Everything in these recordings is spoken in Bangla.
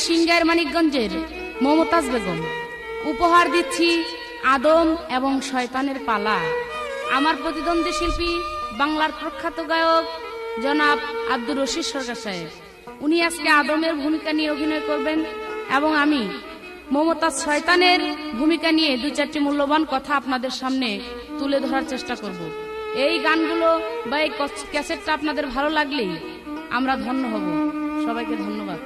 সিংগাইর মানিকগঞ্জের মমতাজ বেগম উপহার দিচ্ছি আদম এবং শয়তানের পালা। আমার প্রতিদ্বন্দ্বী শিল্পী বাংলার প্রখ্যাত গায়ক জনাব আব্দুর রশিদ সরকার সাহেব, উনি আজকে আদমের ভূমিকা নিয়ে অভিনয় করবেন এবং আমি মমতাজ শয়তানের ভূমিকা নিয়ে দুই চারটি মূল্যবান কথা আপনাদের সামনে তুলে ধরার চেষ্টা করব। এই গানগুলো বা এই ক্যাসেটটা আপনাদের ভালো লাগলেই আমরা ধন্য হব। সবাইকে ধন্যবাদ।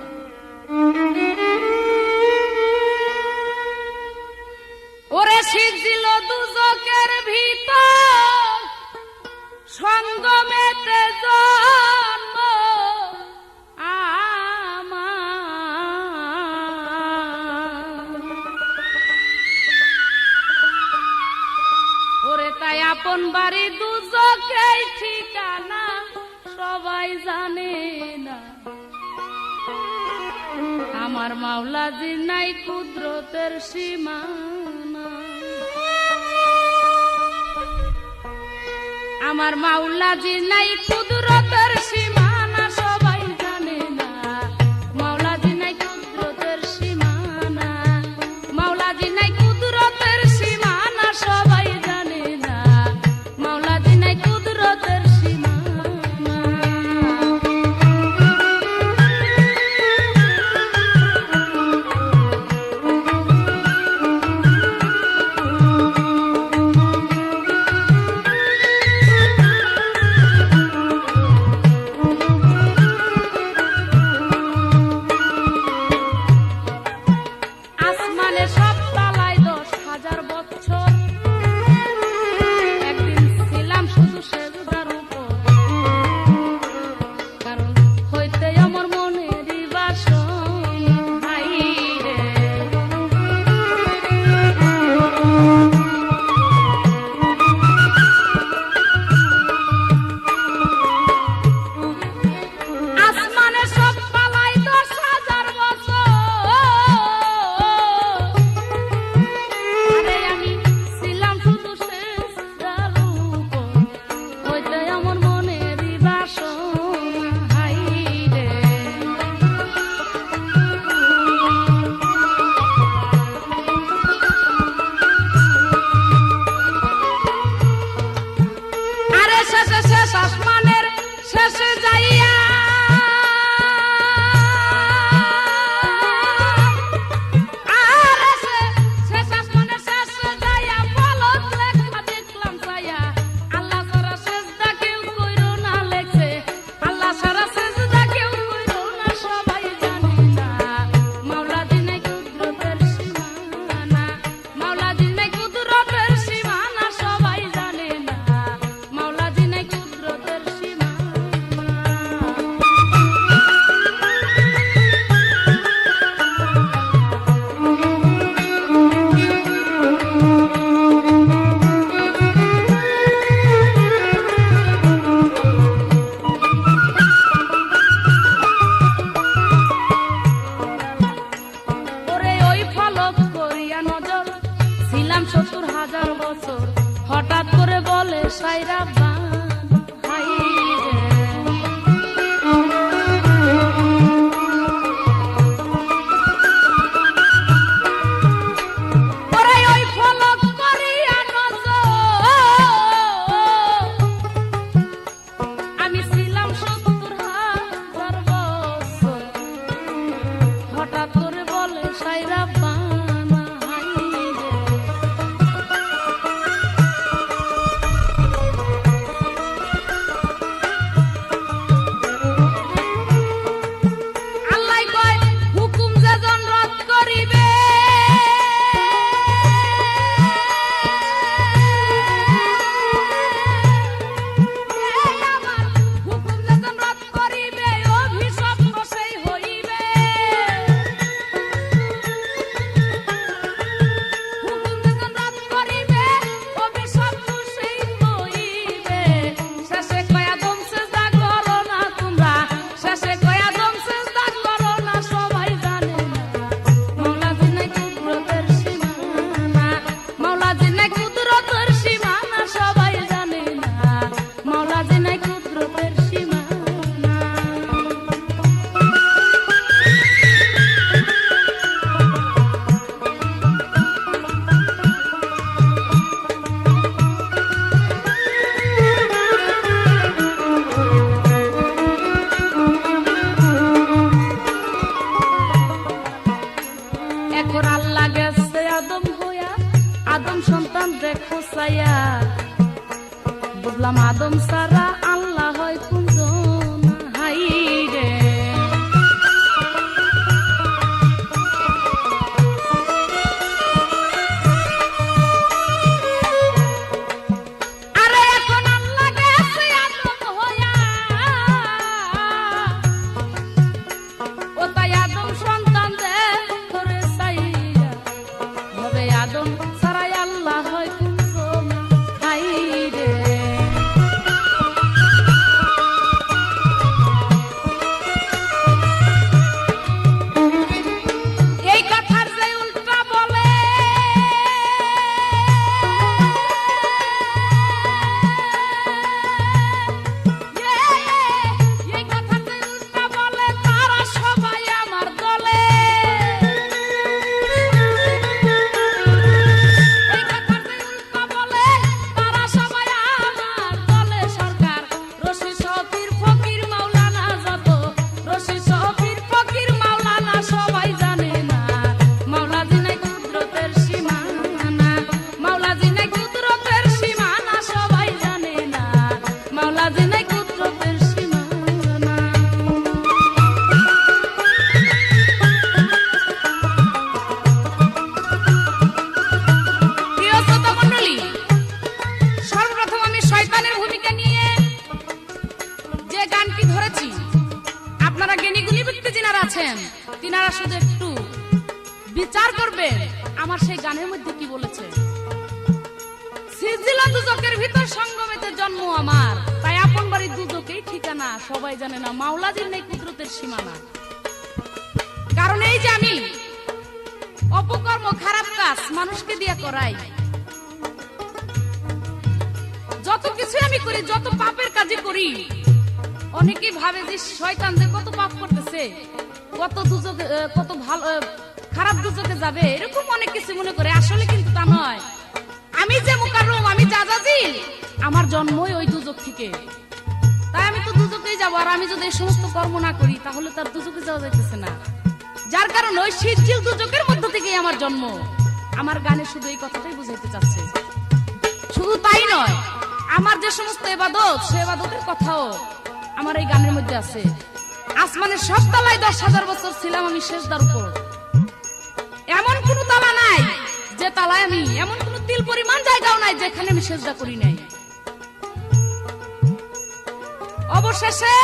ওরে শিখছিল দুজকের ভিতর সঙ্গমেতে জন্ম ওরে তাই আপন বাড়ি দুজকেই ঠিকানা সবাই জানে না। আমার মাওলাজি নাই কুদরতের সীমানা, আমার মাওলাজি নাই কুদরতের সীমানা সবাই জানে না। মাওলাজি নাই কুদরতের সীমানা, মাওলাজি নাই কুদরতের সীমানা সবাই জানে না। মাওলাজি নাই কুদরতের আসমানের শেষে যাইয়া হঠাৎ করে বলে সাইরা আমি ছিলাম ৭০,০০০ বছর, হঠাৎ করে বলে সাইরা গেছে আদম হইয়া, আদম সন্তান দেখো চাইয়া, বুঝলাম আদম সারা আল্লাহ হয় কুঞ্জন হাই রে। তিনারা শুধু একটু বিচার করবেন আমার সেই গানের মধ্যে কি বলেছে। সিজিলা দুজকের ভিতর সঙ্গমেতে জন্ম আমার, তাই আপন বাড়ি দুজকেই ঠিকানা, সবাই জানে না মাওলাজির নেই কুদরতের সীমানা। কারণ এই যে আমি অপকর্ম খারাপ কাজ মানুষকে দিয়ে করাই, যত কিছু আমি করি, যত পাপের কাজই করি, অনেকেই ভাবে যে শয়তান যে কত পাপ করতেছে, কত দুজকে, কত ভালো খারাপ দুজকে যাবে, এরকম অনেক কিছু মনে করে। আসলে কিন্তু তা নয়। আমি যে মুকাররম, আমি জাযাজিল, আমার জন্মই ওই দুজক থেকে, তাই আমি তো দুজকেই যাবো। আর আমি যদি এই সমস্ত কর্ম না করি তাহলে তার দুজকে যাওয়া যাইতেছে না। যার কারণে ওই সিজিল দুজকের মধ্য থেকেই আমার জন্ম। আমার গানে শুধু এই কথাটাই বুঝাইতে চাচ্ছে। শুধু তাই নয়, আমার যে সমস্ত ইবাদত, সে ইবাদতের কথাও আমার এই গানের মধ্যে আছে। আসমানের সব তালায় 10,000 বছর ছিলাম আমি সেজদার উপর। এমন কোন তালা নাই যে তালায় আমি, এমন কোন তিল পরিমাণ জায়গাও নাই যেখানে আমি সেজদা করি নাই। অবশেষে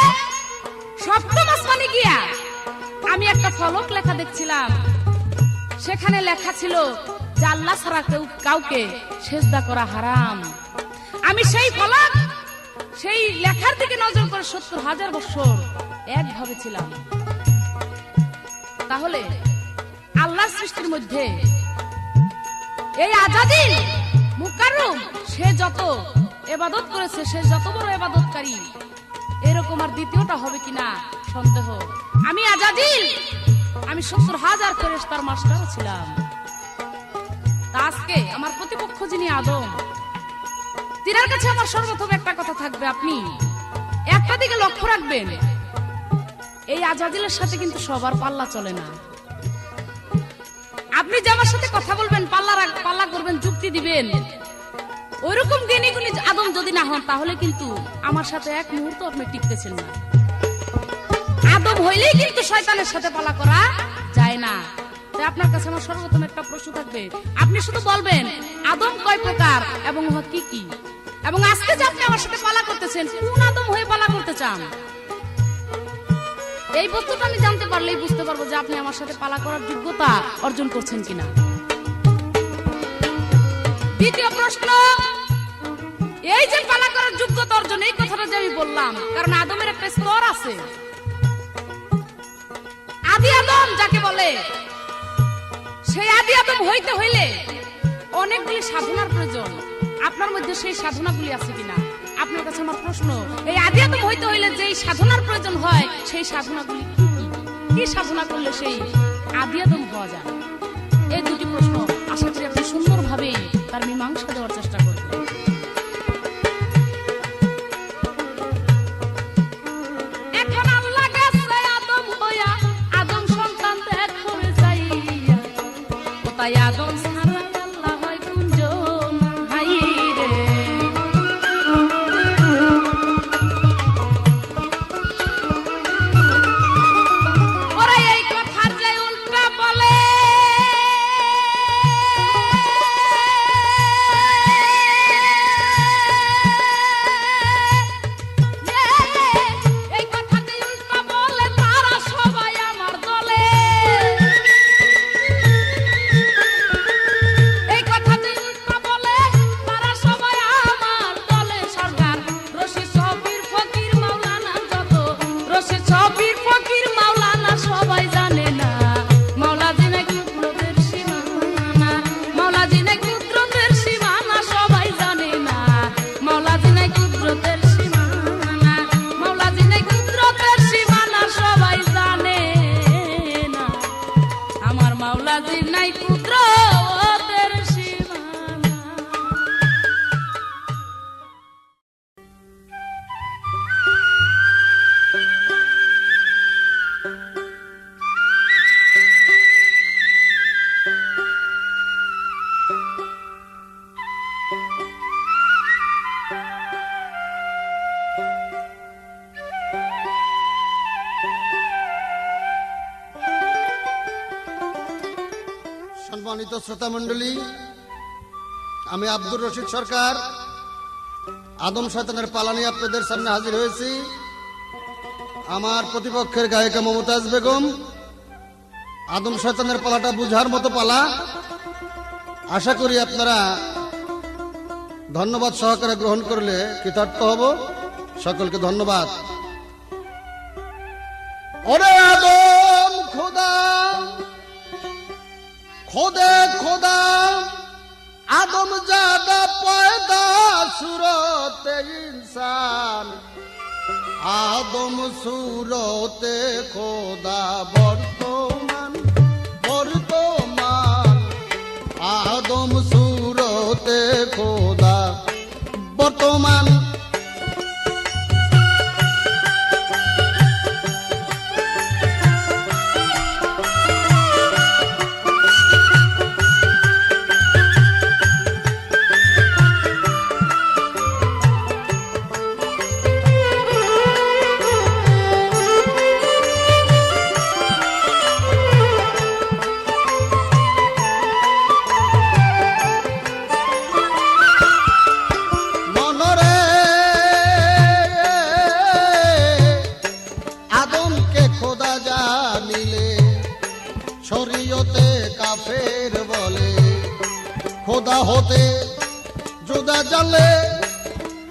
সপ্তম আসমানে গিয়া আমি একটা ফলক লেখা দেখছিলাম, সেখানে লেখা ছিল যে আল্লাহ ছাড়া কাউকে সেজদা করা হারাম। আমি সেই ফলক, সেই লেখার দিকে নজর করে 70,000 বছর একভাবে ছিলাম। তাহলে আল্লাহ সৃষ্টির মধ্যে এই আজাদিল মুকাররম, সে যত ইবাদত করেছে, সে যত বড় ইবাদতকারী, এরকম আর দ্বিতীয়টা হবে কিনা সন্দেহ। আমি আজাদিল, আমি 70,000 ফেরেশতার মাস্টার ছিলাম। তা আজকে আমার প্রতিপক্ষ যিনি আদম, তিনার কাছে আমার সর্বপ্রথম একটা কথা থাকবে, আপনি একটা দিকে লক্ষ্য রাখবেন, এই আজাদিলের সাথে কিন্তু সবার পাল্লা চলে না। আপনি যে আমার সাথে কথা বলবেন, পাল্লা করবেন, যুক্তি দিবেন, ওইরকম জ্ঞানী গুণী আদম যদি না হন, তাহলে কিন্তু আমার সাথে এক মুহূর্ত আপনি টিকতেছেন না। আদম হইলেই কিন্তু শয়তানের সাথে পাল্লা করা যায় না। তাই আপনার কাছে আমার সর্বপ্রথম একটা প্রশ্ন থাকবে, আপনি শুধু বলবেন আদম কয় প্রকার এবং কি কি, এবং আজকে যে আপনি আমার সাথে পাল্লা করতেছেন, কোন আদম হয়ে পাল্লা করতে চান? এই বস্তুটা আমি জানতে পারলেই বুঝতে পারবো যে আপনি আমার সাথে পাল্লা করার যোগ্যতা অর্জন করছেন কিনা। দ্বিতীয় প্রশ্ন, এই যে পাল্লা করার যোগ্যতা অর্জন, এই কথাটা যে আমি বললাম, কারণ আদমের একটা স্তর আছে। আদি আদম যাকে বলে, সেই আদি আদম হইতে হইলে অনেকগুলি সাধনার প্রয়োজন। আপনার মধ্যে সেই সাধনাগুলি আছে কিনা? আপনার কাছে আমার প্রশ্ন, এই আদি আদম হইতে হইলে যেই সাধনার প্রয়োজন হয়, সেই সাধনাগুলি কি সাধনা করলে সেই আদি আদম হওয়া যায়? এই দুটি প্রশ্ন আশা করি আপনি সুন্দরভাবে তার মীমাংসা দেওয়ার চেষ্টা করবেন। এখন আল্লাহ গেছে আদম হইয়া, আদম সন্তান দেখো যাইয়া, সবাই আদম ছাড়া আল্লাহ হয় কুঞ্জন হাই রে। ওরা এই কথার যে উল্টা বলে সম্মানিত শ্রোতা মণ্ডলী, আমি আব্দুর রশিদ সরকার আদম শয়তানের পালা নিয়ে আপনাদের সামনে হাজির হয়েছি। আমার প্রতিপক্ষের গায়িকা মমতাজ বেগম আদম শয়তানের পালাটা বুঝার মতো পালা। আশা করি আপনারা ধন্যবাদ সহকারে গ্রহণ করলে কৃতার্থ হব। সকলকে ধন্যবাদ। ওরে আদম খোদা খোদে খোদা আদম জাদা পয়দা সুরতে ইনসান আদম সুরতে খোদা বর্তমান বর্তমান আদম সুরতে খোদা বর্তমান। শরীয়তে কাফের বলে খোদা হতে জুদা জালে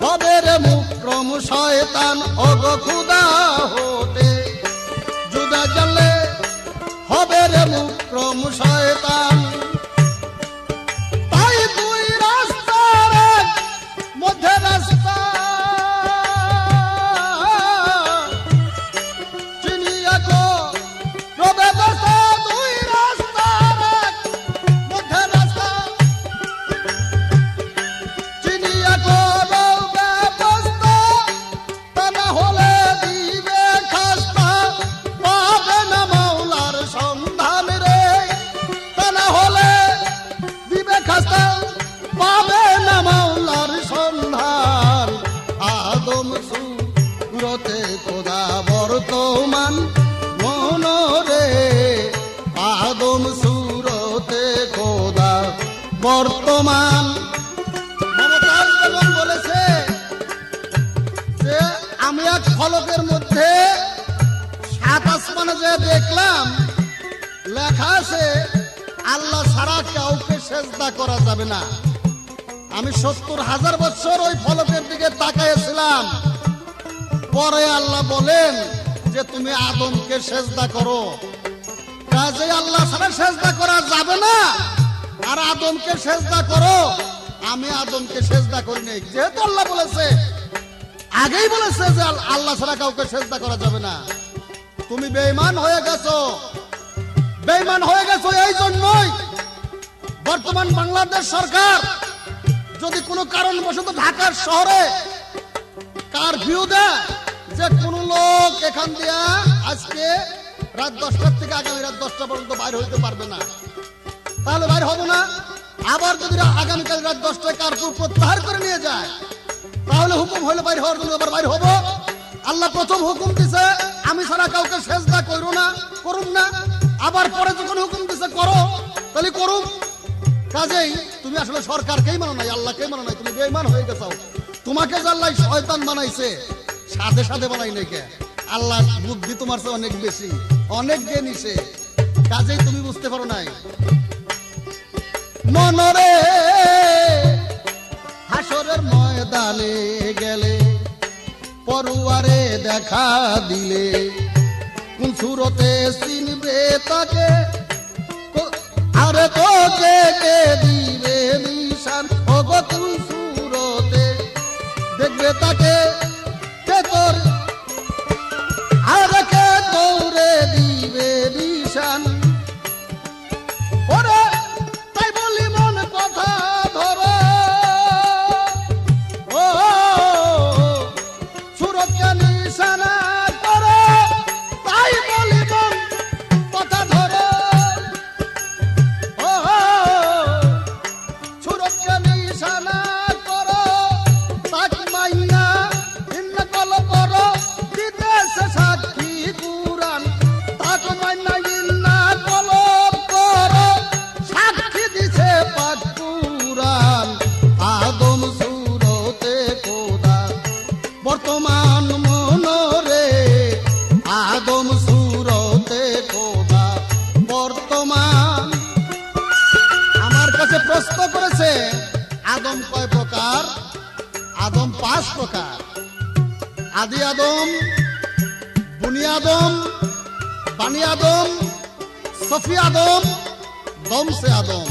হবে রে মুকরম শয়তান অগ খোদা হতে জুদা জালে হবে রে মুকরম শয়তান। তাই দুই রাস্তার মধ্যে রাস্তা চিনিয়া গো প্রভেদ খোদা বর্তমান মনরে আদম সুরতে খোদা বর্তমান। মমতাজ বেগম বলেছে যে আমি এক ফলকের মধ্যে সাত আসমানে যে দেখলাম লেখা আছে আল্লাহ ছাড়া কাউকে সেজদা করা যাবে না। আমি ৭০,০০০ বছর ওই ফলকের দিকে তাকাইছিলাম। পরে আল্লাহ বলেন যে তুমি আদমকে সেজদা করো। কাজে আল্লাহ ছাড়া সেজদা করা যাবে না আর আদমকে সেজদা করো। আমি আদমকে সেজদা করি নাই, যেহেতু আল্লাহ বলেছে, আগেই বলেছে যে আল্লাহ ছাড়া কাউকে সেজদা করা যাবে না। তুমি বেঈমান হয়ে গেছো, বেঈমান হয়ে গেছো। এই জন্যই বর্তমান বাংলাদেশ সরকার যদি কোনো কারণবশত ঢাকার শহরে কারফিউ দেয় যে কোন লোক এখান দিয়া আজকে রাত ১০টার থেকে আগামী রাত ১০টা পর্যন্ত বাইরে হইতে পারবে না, তাহলে বাইর হব না। আবার যদি আগামীকাল রাত 10টায় কারফিউ প্রত্যাহার করে নিয়ে যায়, তাহলে হুকুম হইলে বাইর হওয়ার জন্য আবার বাইর হব। আল্লাহ প্রথম হুকুম দিছে আমি ছাড়া কাউকে সেজদা করো না, করুম না। আবার পরে যখন হুকুম দিছে করো, তাহলে করুম। কাজেই তুমি আসলে সরকারকেই মানো নাই, আল্লাহকেই মানো নাই, তুমি বেঈমান হয়ে গেছো। তোমাকে যে আল্লাহ শয়তান বানাইছে, সাথে সাথে বানাই নাই কে? আল্লাহ বুদ্ধি তোমার চেয়ে অনেক বেশি, অনেক জ্ঞানী সে। কাজেই তুমি বুঝতে পারো নাই। মনরে হাসরের ময়দানে গেলে, পড়ুয়ারে দেখা দিলে, কোন সুরতে চিনবে তাকে, আরে তোকে কে দিবে নিশান, ও গো কোন সুরতে দেখবে তাকে, কে তোর আরে কে দৌড়ে দিবে নিশান। ওরে তাই বলি মন কথা ধরো, ও সুরতকে নিশানা করো, তাই বলি মন কথা ধরো, ও সুরতকে নিশানা করো, তাক মাইনা ইন্ন কল করো, দিতেছে সাক্ষী কুরআন, তাক মাইনা ইন্ন কল করো, সাক্ষী দিছে পাক কুরআন। আদম সুরতে খোদা বর্তমান মনরে, আদম সুরতে খোদা বর্তমান। আমার কাছে প্রশ্ন করেছে আদম কয় প্রকার? আদম 5 প্রকার। আদি আদম, বুনি আদম, বানি আদম, সফি আদম, দমসে আদম।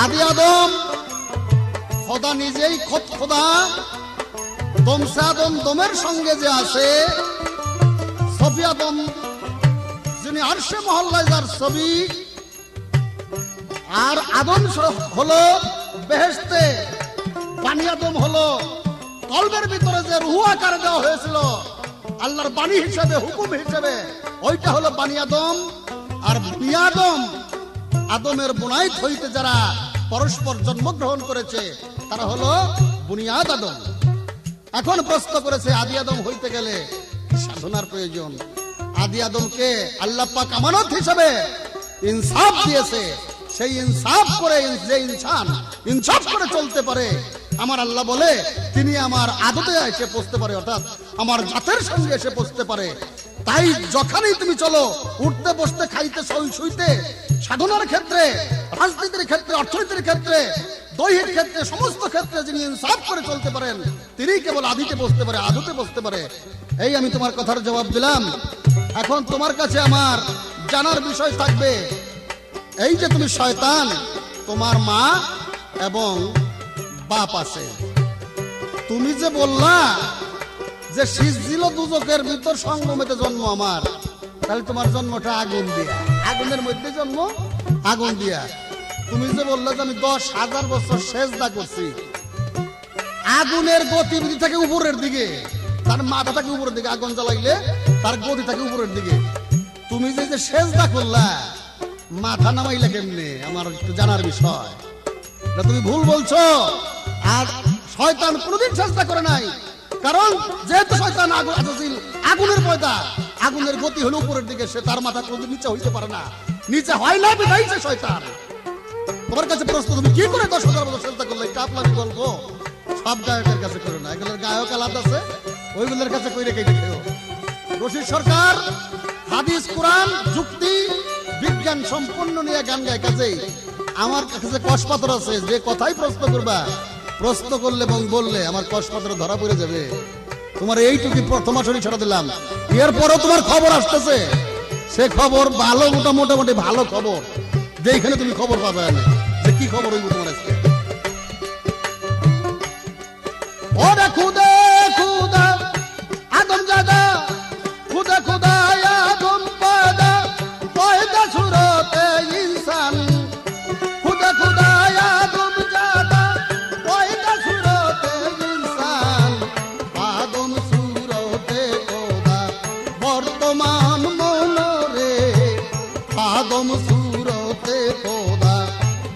আদি আদম খোদা নিজেই খোদা, দমসে আদম দমের সঙ্গে যে আছে, সফি আদম যিনি আরশে মহল্লায় যার ছবি, আর আদম হলো বেহেশতে, বানি আদম হলো কলবের ভিতরে যে রূহ আকার দেওয়া হয়েছিল আল্লাহর বাণী হিসেবে, হুকুম হিসেবে, ওইটা হলো বানি আদম। আর বুনি আদম, আদমের বুনাইত হইতে যারা পরস্পর জন্মগ্রহণ করেছে তারা হলো বুনিয়াদ আদম। এখন প্রশ্ন করেছে আদি আদম হইতে গেলে সাধনার প্রয়োজন। আদি আদমকে আল্লাহ পাক আমানত হিসেবে ইনসাফ দিয়েছে, সেই ইনসাফ করে যে ইনসান ইনসাফ করে চলতে পারে, আমার আল্লাহ বলে তিনি আমার আদতে এসে পৌঁছতে পারে, অর্থাৎ আমার জাতের সঙ্গে এসে পৌঁছতে পারে। তাই যখনই তুমি চলো, উঠতে বসতে খাইতে শুইতে, সাধনার ক্ষেত্রে, রাজনীতির ক্ষেত্রে, অর্থনীতির ক্ষেত্রে, দৈহিক ক্ষেত্রে, সমস্ত ক্ষেত্রে যিনি ইনসাফ করে চলতে পারেন তিনি কেবল আদিতে বসতে পারে, আদতে বসতে পারে। এই আমি তোমার কথার জবাব দিলাম। এখন তোমার কাছে আমার জানার বিষয় থাকবে, এই যে তুমি শয়তান, তোমার মা এবং বাপ আছে। তুমি যে বললা যে সিজজিল দুজকের ভিতর সঙ্গমেতে জন্ম আমার, তাহলে তোমার জন্মটা আগুন দিয়া, আগুনের মধ্যে জন্ম, আগুন দিয়া। তুমি যে বললা যে আমি 10,000 বছর সেজদা করছি, আগুনের গতিবিধি থাকে উপরের দিকে, তার মাথা থাকে উপরের দিকে, আগুন জ্বালাইলে তার গতি থাকে উপরের দিকে। তুমি যে সেজদা করলা, মাথা নামাইলে কেমনে? আমার একটু জানার বিষয়। তুমি ভুল বলছো। আর শয়তান কোনদিন চেষ্টা করে নাই, কারণ যেহেতু শয়তান আগুনের পয়দা, আগুনের গতি হলো উপরের দিকে, সে তার মাথা কোনদিন নিচে হইতে পারে না, নিচে হয় না বিধাই সে শয়তান। তোমার কাছে প্রশ্ন, তুমি কি করে 10,000 বছর চেষ্টা করলে? কাপলামি গল্প সব গায়কের কাছে করো না, এগুলোর গায়ক আলাদা আছে, ওইগুলোর কাছে কইরে কেটে খেও। রশিদ সরকার হাদিস, কোরআন, যুক্তি, বিজ্ঞান সম্পন্ন নিয়ে গান গায়। কাজেই আমার কাছে কষপাথর আছে, যে কথাই প্রশ্ন করবা, প্রশ্ন করলে এবং বললে আমার কষপাথর ধরা পড়ে যাবে। তোমার এইটুকু প্রথম আসরে ছড়া দিলাম, এরপরও তোমার খবর আসতেছে, সে খবর ভালো, মোটামুটি ভালো খবর, যেখানে তুমি খবর পাবে না যে কি খবর হইব তোমার আজকে। ওরে খুদা খুদা আদম জাদা, খুদা খুদা আদম পয়দা, পয়দা সুরতে ইনসান, খুদা খুদা আদম জাদা, পয়দা সুরতে ইনসান, আদম সুরতে খোদা বর্তমান মনরে, আদম সুর সুরতে খোদা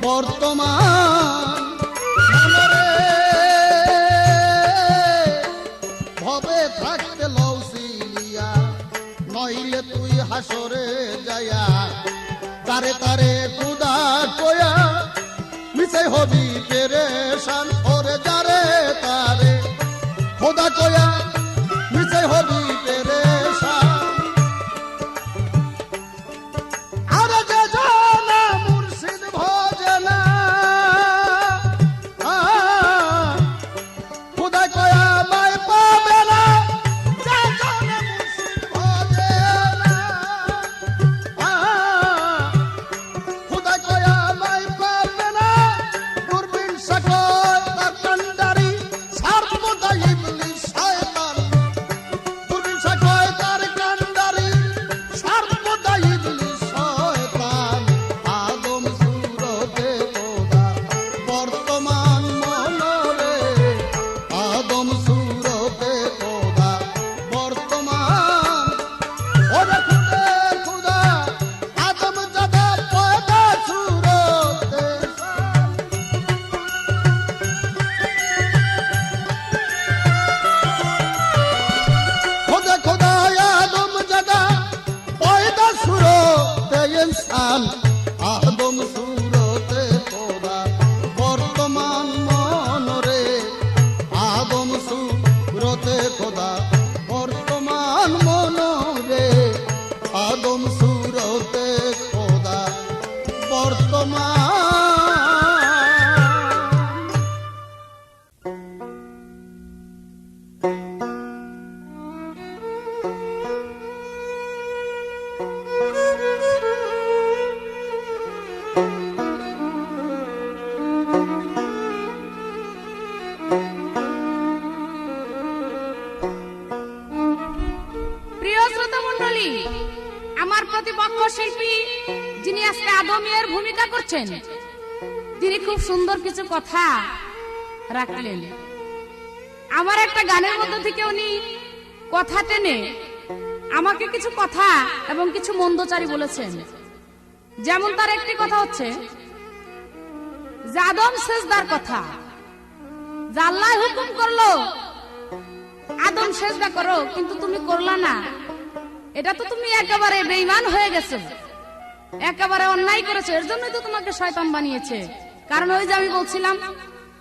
বর্তমান মনরে ভবে থাকতে লৌসিলিয়া নইলে তুই হাসরে যায়া তারে তারে খুদা কয়া মিছে হবি পেরেশান ওরে যারে তারে খোদা কয়া মিছে হবি পেরেশান আরে যে জানা মুর্শিদ ভজে না খোদা কয়া মায় পাবে না যে জানা মুর্শিদ ভজে না খোদা কয়া মায় পাবে না দূরবীন সকল তার কান্ডারি সর্বদা ইবলিস শয়তান দূরবীন সকল তার কান্ডারি সর্বদা ইবলিস শয়তান আদম সুরতে খোদা বর্তমান মনরে আদম সুরতে খোদা বর্তমান ওরে খুদে খুদা আদম জাদা পয়দা সুরতে খোদা খোদা আদম জাদা পয়দা সুরতে ইনসান আদম সুরতে খোদা বর্তমান মনরে আদম সুরতে খোদা বর্তমান মনরে আদম সুরতে খোদা বর্তমান প্রিয় শ্রোতা মণ্ডলী, আমার প্রতিপক্ষ শিল্পী যিনি আজকে আদমের ভূমিকা করছেন, তিনি খুব সুন্দর কিছু কথা রাখলেন। আমার একটা গানের মধ্য থেকে উনি কথা টেনে আমাকে কিছু কথা এবং কিছু মন্দচারী বলেছেন। যেমন তার একটি কথা হচ্ছে যে আদম সেজদার কথা, যে আল্লাহ হুকুম করলো আদম সেজদা করো, কিন্তু তুমি করলা না। এটা তো তুমি একেবারে বেঈমান হয়ে গেছো, একেবারে অন্যায় করেছো। এর জন্যই তো তোমাকে শয়তান বানিয়েছে। কারণ ওই যে আমি বলছিলাম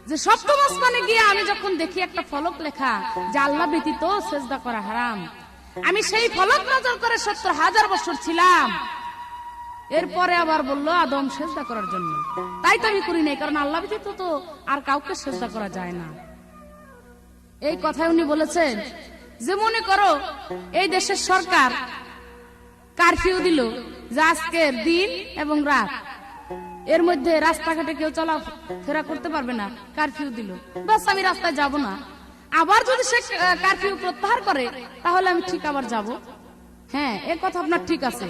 যে সপ্তম আসমানে গিয়ে আমি যখন দেখি একটা ফলক লেখা যে আল্লাহ ব্যতীত সেজদা করা হারাম, আমি সেই ফলক নজর করে ৭০,০০০ বছর ছিলাম। এরপরে আবার বললো আদম সেজদা করার জন্য, তাই তো আমি করি নাই, কারণ আল্লাহ ব্যতীত তো আর কাউকে সেজদা করা যায় না। এই কথাই উনি বলেছেন যে মনে করো এই দেশের সরকার কারফিউ দিল যে আজকের দিন এবং রাত এর মধ্যে রাস্তাঘাটে কেউ চলাফেরা করতে পারবে না, কারফিউ দিল, বাস আমি রাস্তায় যাব না। আবার যদি সে কারফিউ প্রত্যাহার করে তাহলে আমি ঠিক আবার যাব। হ্যাঁ, এ কথা আপনার ঠিক আছে,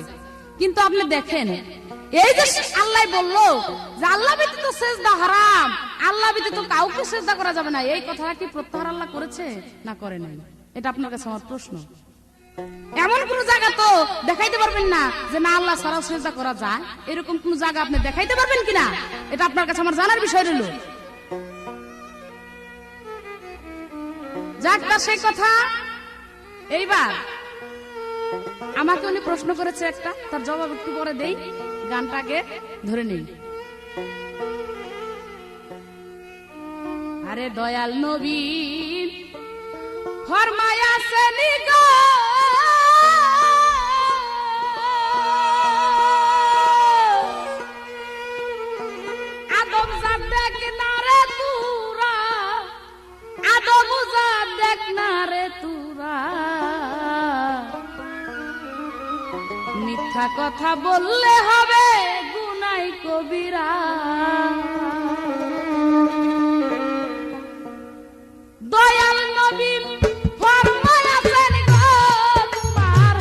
কিন্তু আপনি দেখেন এই যে আল্লাহ বললো যে আল্লাহ ব্যতীত সেজদা হারাম, আল্লাহ ব্যতীত কাউকে সেজদা করা যাবে না, এই কথাটা কি প্রত্যাহার আল্লাহ করেছে না করে নাই? এটা আপনার কাছে আমার প্রশ্ন। এমন কোন জায়গা তো দেখাইতে পারবেন না যে না আল্লাহ ছাড়াও সেজদা করা যায়, এরকম কোন জায়গা আপনি দেখাইতে পারবেন কিনা? এটা আপনার কাছে আমার জানার বিষয় রইল। যাক, তার সেই কথা। এইবার আমাকে উনি প্রশ্ন করেছে একটা, তার জবাব একটু পরে দেই, গানটাকে ধরে নেই। আরে দয়াল নবী ফরমায়াছেন গো আদম জাত দেখ না রে তুরা, আদম জাত দেখ না রে তুরা, মিথ্যা কথা বললে হবে গুনাই কবিরা। দয়াল নবী ফরমায়াছেন গো তোমার,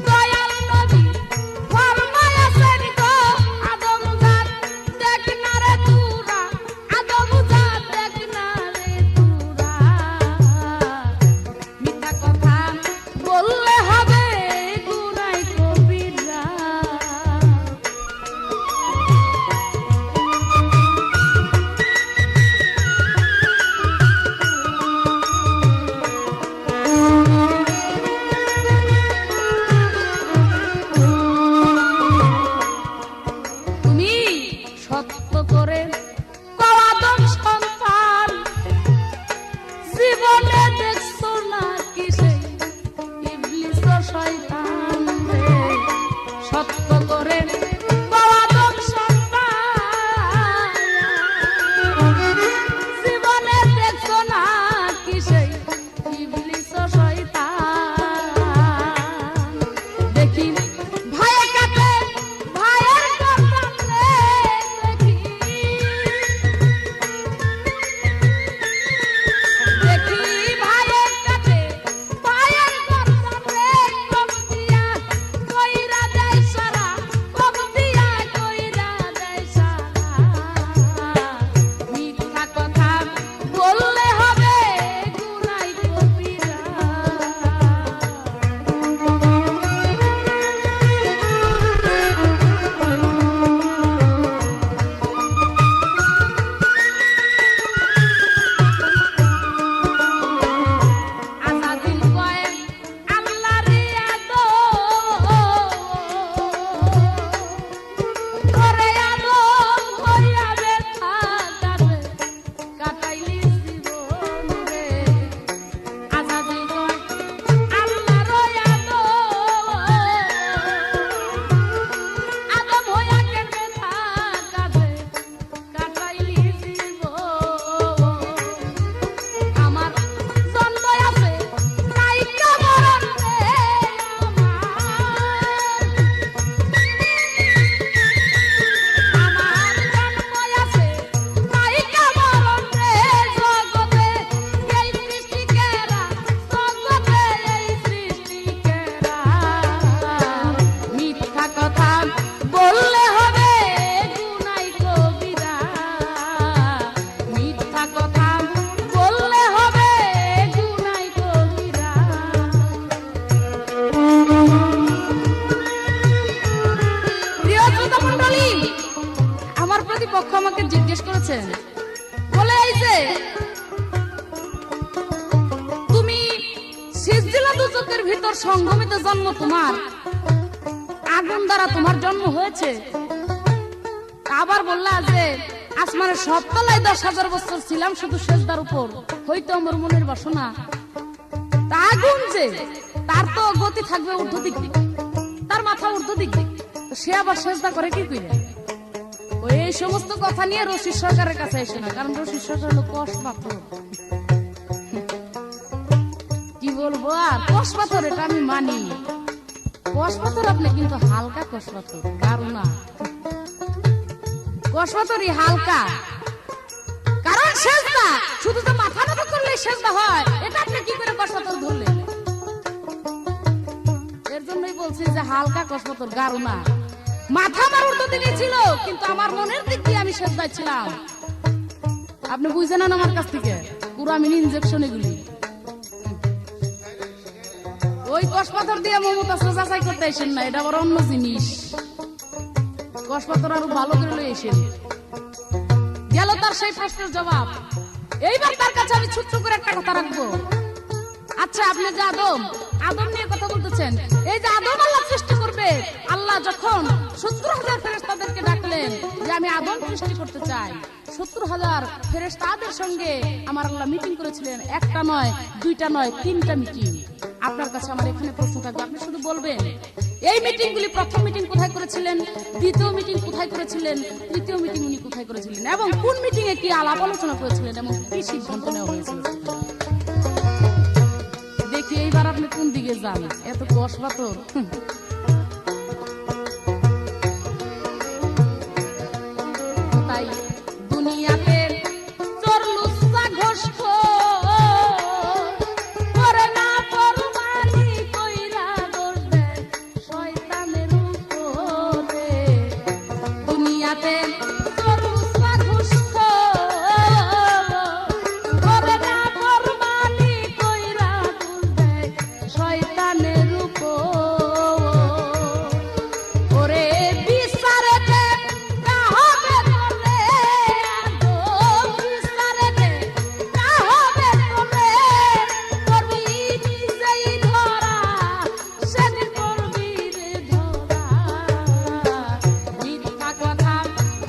দয়াল নবী ফরমায়াছেন গো আদম জাত দেখ না রে তুরা, আদম জাত দেখ না রে তুরা, মিথ্যা কথা বললে হবে গুনাই কবিরা। পক্ষ আমাকে জিজ্ঞেস করেছেন, বলে এই যে তুমি সিজজিলা দুচকের ভিতর সংগমিত জন্ম তোমার, আগুন দ্বারা তোমার জন্ম হয়েছে। আবার বললা যে আসমানের সব তলায় 10,000 বছর ছিলাম শুধু সেজদার উপর, হয়তো আমার মনের বাসনা। তা আগুন যে তার তো গতি থাকবে ঊর্ধ্ব দিক দিক, তার মাথা ঊর্ধ্ব দিক দিক, সে আবার সেজদা করে কি করে? ওই এই সমস্ত কথা নিয়ে রশিদ সরকারের কাছে এসে না, কারণ রশিদ সরকার হলো কষ পাথর। কি বলবো আর, কষ পাথর এটা আমি মানি। কষ পাথর আপনি কিন্তু হালকা কষ পাথর, গাঢ় না। কষ পাথরই হালকা, কারণ সেজদা শুধু তো মাথা নত করলে সেজদা হয়, এটা আপনি কি করে কষ পাথর ধরলেন? এর জন্যই বলছি যে হালকা কষ পাথর, গাঢ় না। মাথা আমার উল্টো দিকে ছিল, কিন্তু আমার মনের দিক দিয়ে আমি সেজদায় ছিলাম। আপনি বুঝছেন না আমার কাছ থেকে পুরো আমি ইনজেকশন এগুলি। ওই কষ পাথর দিয়ে মমতাজ যাচাই করতে আসেন না, এটা আবার অন্য জিনিস। কষ পাথর আরো ভালো করে লই এসেন। গেল তার সেই প্রশ্নের জবাব। এইবার তার কাছে আমি ছোট্ট করে একটা কথা রাখবো। আচ্ছা, আপনি যে আদম নিয়ে কথা বলতেছেন, এই যে আদম আল্লাহ সৃষ্টি করবে, আল্লাহ যখন 70,000 ফেরেশতাদেরকে ডাকলেন যে আমি আদম সৃষ্টি করতে চাই, 70,000 ফেরেশতাদের সঙ্গে আমার আল্লাহ মিটিং করেছিলেন। একটা নয়, দুইটা নয়, 3টা মিটিং। আপনার কাছে আমার এখানে প্রশ্ন থাকবে, আপনি শুধু বলবেন এই মিটিং গুলি, প্রথম মিটিং কোথায় করেছিলেন, দ্বিতীয় মিটিং কোথায় করেছিলেন, তৃতীয় মিটিং উনি কোথায় করেছিলেন, এবং কোন মিটিং এ কি আলাপ আলোচনা করেছিলেন এবং কি সিদ্ধান্ত নেওয়া হয়েছিল। দেখি এইবার আপনি কোন দিকে যান, এত কষ পাথর। তাই দুনিয়াতে চোর লুচ্চা ঘোষখোর করে না পরমানি কইরা দোষ দেয় শয়তানের উপরে। দুনিয়াতে চোর লুচ্চা ঘোষখোর করে না পরমানি কইরা দোষ দেয় শয়তানের উপর। ওরে বিচারেতে কা হবে তোরে আদম, বিচারেতে কা হবে তোরে, করবি নিজেই ধরা, সেদিন করবি রে ধরা। মিথ্যা কথা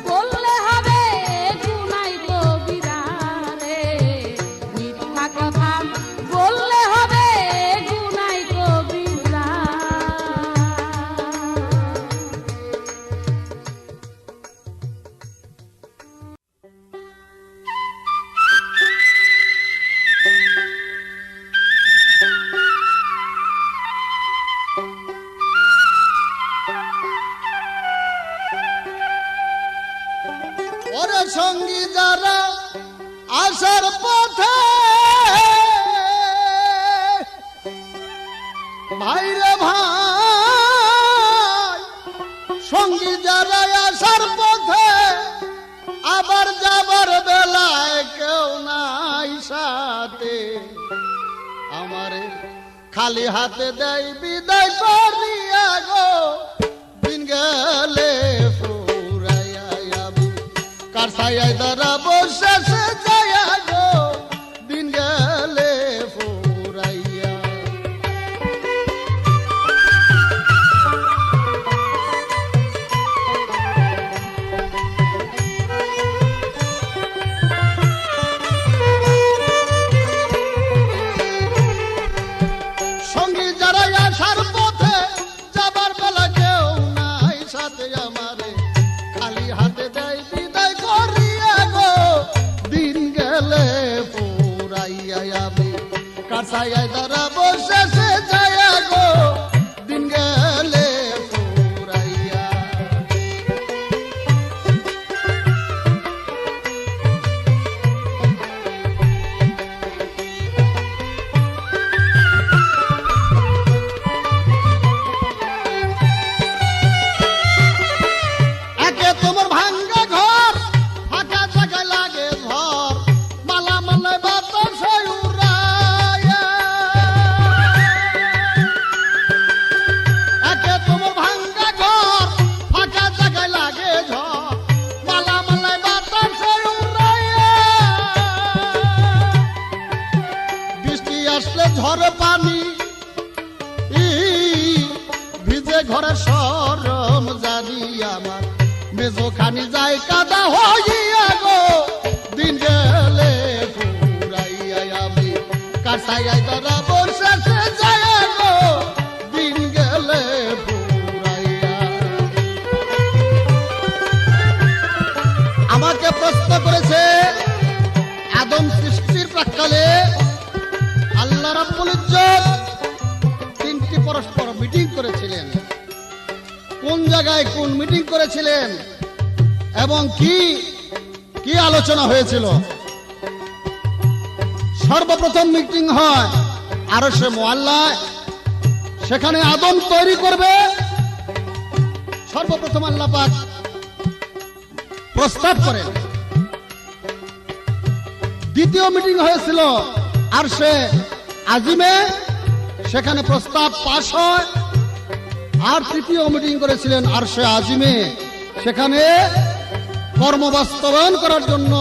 বললে হবে গুনাই কবিরা রে, মিথ্যা কথা বললে হবে গুনাই কবিরা। ওরে সঙ্গী যারা আসার পথে, ভাইরে ভাই, সঙ্গী যারা আসার পথে, আবার যাবার বেলায় কেউ নাই সাথে, আমারে খালি হাতে দেয় বিদায় করিয়া গো, দিন গেলে ফুরাইয়া যাবি, কার ছায়ায় দাঁড়াবো শেষে যাইয়া গো, দিন গেলে ফুরাইয়া। সঙ্গী যারা আসার পথে, যাবার বেলা কেউ নাই সাথে, আমারে খালি হাতে দেয় বিদায় করিয়া গো, দিন গেলে পুরাইয়া যাবে, কার ছায়ায় দাঁড়াবো শেষে যাইয়া গো, দিন গেলে পুরাইয়া। একে তোমার ভাঙ্গা ঘর, ফাঁকা জায়গায় লাগে ঝড়, মালা মালায় বাতাসে উড়াইয়া। একে তোমার ভাঙ্গা ঘর, ফাঁকা জায়গায় লাগে ঝড়, মালা মালায় খানি যায় কাদা হইয়া গো দিন গেলে ফুরাইয়া আমি কাটাইয়া তারা বর্ষাতে যায় গো দিন গেলে ফুরাইয়া। আমাকে প্রশ্ন করেছে আদম সৃষ্টির প্রাক্কালে আল্লাহ রাব্বুল ইজ্জত তিনটি পরস্পর মিটিং করেছিলেন। কোন জায়গায় কোন মিটিং করেছিলেন এবং কি কি আলোচনা হয়েছিল? সর্বপ্রথম মিটিং হয় আরশে মুআল্লায়, সেখানে আদম তৈরি করবে। সর্বপ্রথম আল্লাহ পাক প্রস্তাব করেন। দ্বিতীয় মিটিং হয়েছিল আরশে আজিমে, সেখানে প্রস্তাব পাশ হয়। আর তৃতীয় মিটিং করেছিলেন আরশে আজিমে, সেখানে কর্ম বাস্তবায়ন করার জন্য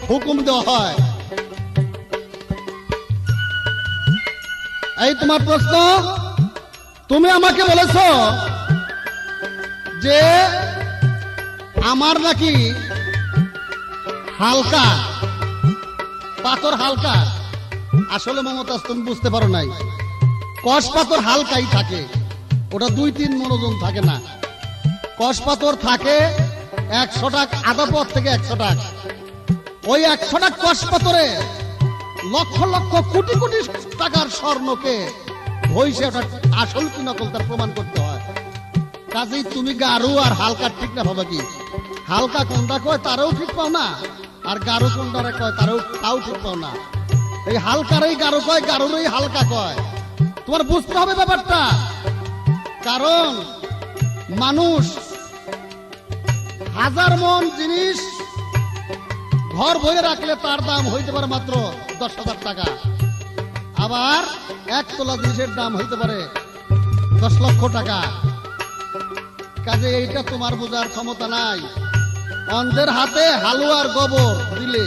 হুকুম দেওয়া হয়। এই তোমার প্রশ্ন, তুমি আমাকে বলেছ যে আমার নাকি হালকা পাথর হালকা। আসলে মমতাজ তুমি বুঝতে পারো নাই, কষ পাথর হালকাই থাকে, ওটা 2-3 মণ ওজন থাকে না। কষ পাথর থাকে 100 টাকা, আধা পথ থেকে 100 টাকা। ওই 100 টাকা কষ পাথরে লক্ষ লক্ষ কোটি কোটি টাকার স্বর্ণকে ধইছে ওটা আসল কি নকল তার প্রমাণ করতে হয়। কাজেই তুমি গারু আর হালকা ঠিক না ভাবা কি? হালকা কোনটা কয় তারাও ঠিক পাও না, আর গারু কোনটারে কয় তাও ঠিক পাও না। এই হালকারই গারু কয়, গারুরই হালকা কয়। তোমার বুঝতে হবে ব্যাপারটা। কারণ মানুষ 1000 মণ জিনিস ঘর বইয়ে রাখলে তার দাম হইতে পারে মাত্র 10,000 টাকা। আবার 1 তোলা জিনিসের দাম হইতে পারে 10 লক্ষ টাকা। কাজে এইটা তোমার বোঝার ক্ষমতা নাই। অন্ধের হাতে হালুয়ার গোবর দিলে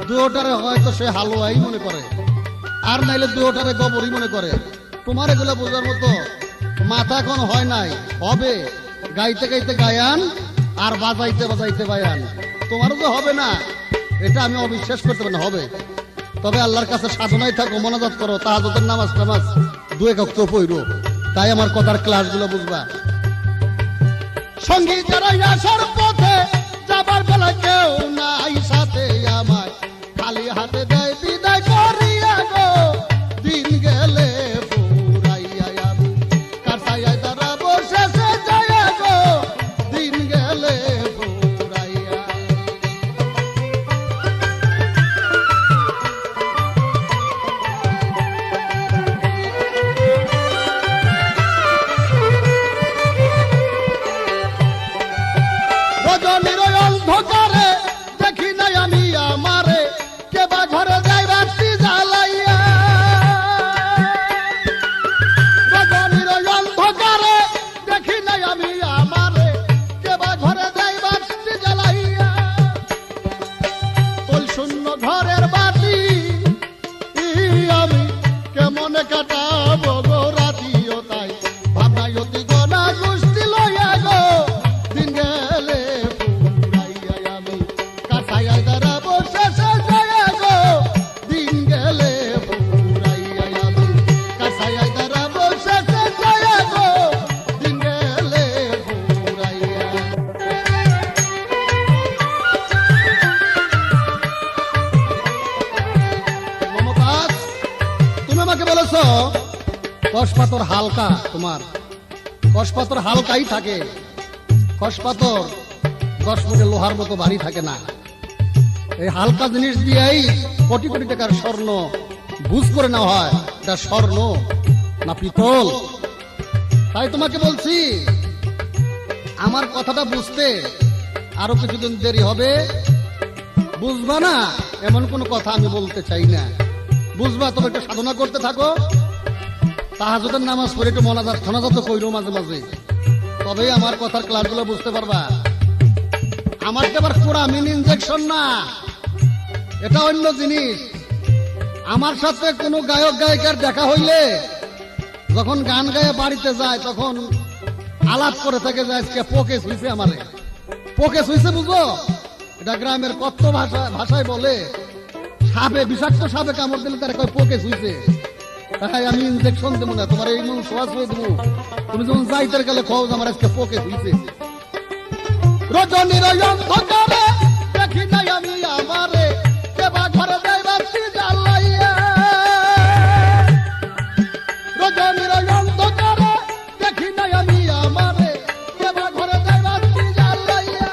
দুটারে হয়তো সে হালুয়াই মনে করে, আর নাইলে দুটারে গোবরই মনে করে। তোমার এগুলো বোঝার মতো মাথা এখন হয় নাই। হবে গাইতে গাইতে গায়ান আর বাজাইতে বাজাইতে বায়ান। তোমারও তো হবে না, এটা আমি অবিশ্বাস করতে পারি না। হবে, তবে আল্লাহর কাছে সাধনায় থাকো, মোনাজাত করো, তাহাজ্জুদের নামাজ টামাজ 2 ওয়াক্ত পড়ো, তাই আমার কথার ক্লাসগুলো বুঝবা। সঙ্গী যারা আসার পথে যাবার বেলা কেউ নাই সাথে, আমায় খালি হাতে দেয় বিদায় করিয়া গো দিন গেলে ফুরাইয়া আমি কাটাইয়া তারা বসেছে যায় গো দিন গেলে ফুরাইয়া। রজনীর অন্ধকারে দেখি নাই আমি আমারে, কেবা ঘরে যাই বাতি জ্বালাইয়া। রজনীর অন্ধকারে দেখি নাই আমি আমারে, কেবা ঘরে যাই বাতি জ্বালাইয়া। তোল শূন্য ঘরের বাতি আমি কেমনে কাটাবো গো রাতিও, তাই ভাবনাই অতি গনা গোষ্ঠী লইয়া গো দিন গেলে ফুরাইয়া আমি কাটাইয়া তারা বসেছে যায় গো দিন গেলে ফুরাইয়া আমি কাটাইয়া তারা বসেছে যায় গো দিন গেলে ফুরাইয়া। মমতাজ, তুমি আমাকে বলেছো কষ পাথর হালকা, তোমার কষ পাথর হালকাই থাকে। কষ পাথর 10 ফুটে লোহার মতো ভারী থাকে না। এই হালকা জিনিস দিয়েই কোটি কোটি টাকার স্বর্ণ বুঝ করে নেওয়া হয়। এটা স্বর্ণ না পিতল। তাই তোমাকে বলছি আমার কথাটা বুঝতে আরো কিছুদিন দেরি হবে। বুঝবা না এমন কোনো কথা আমি বলতে চাই না। বুঝবা, তবে একটু সাধনা করতে থাকো, তাহাজ্জুদের নামাজ পড়ে একটু মোনাজাত কইরো মাঝে মাঝে, তবেই আমার কথার ক্লাসগুলো বুঝতে পারবা। আমার তো আবার কোরামিন ইনজেকশন না, এটা অন্য জিনিস। আমার সাথে কোনো গায়ক গায়িকার দেখা হইলে যখন গান গায়ে বাড়িতে যায় তখন আলাপ করে থাকে যে আজকে পোকে শুইছে আমারে, পোকে শুইছে বুঝো? এটা গ্রামের কত ভাষায় বলে সাপে, বিষাক্ত সাপে কামড় দিলে তারা কয় পোকে শুইছে। তাই আমি ইনজেকশন দেবো না, তোমার এই শ্বাস হয়ে দেবো। তুমি যখন যাইতে গেলে খাও আমার আজকে পোকে শুইছে। রজনীর অন্ধকারে দেখি নাই আমি আমারে, কেবা ঘরে যাই বাতি জ্বালাইয়া। রজনীর অন্ধকারে দেখি নাই আমি আমারে, কেবা ঘরে যাই বাতি জ্বালাইয়া।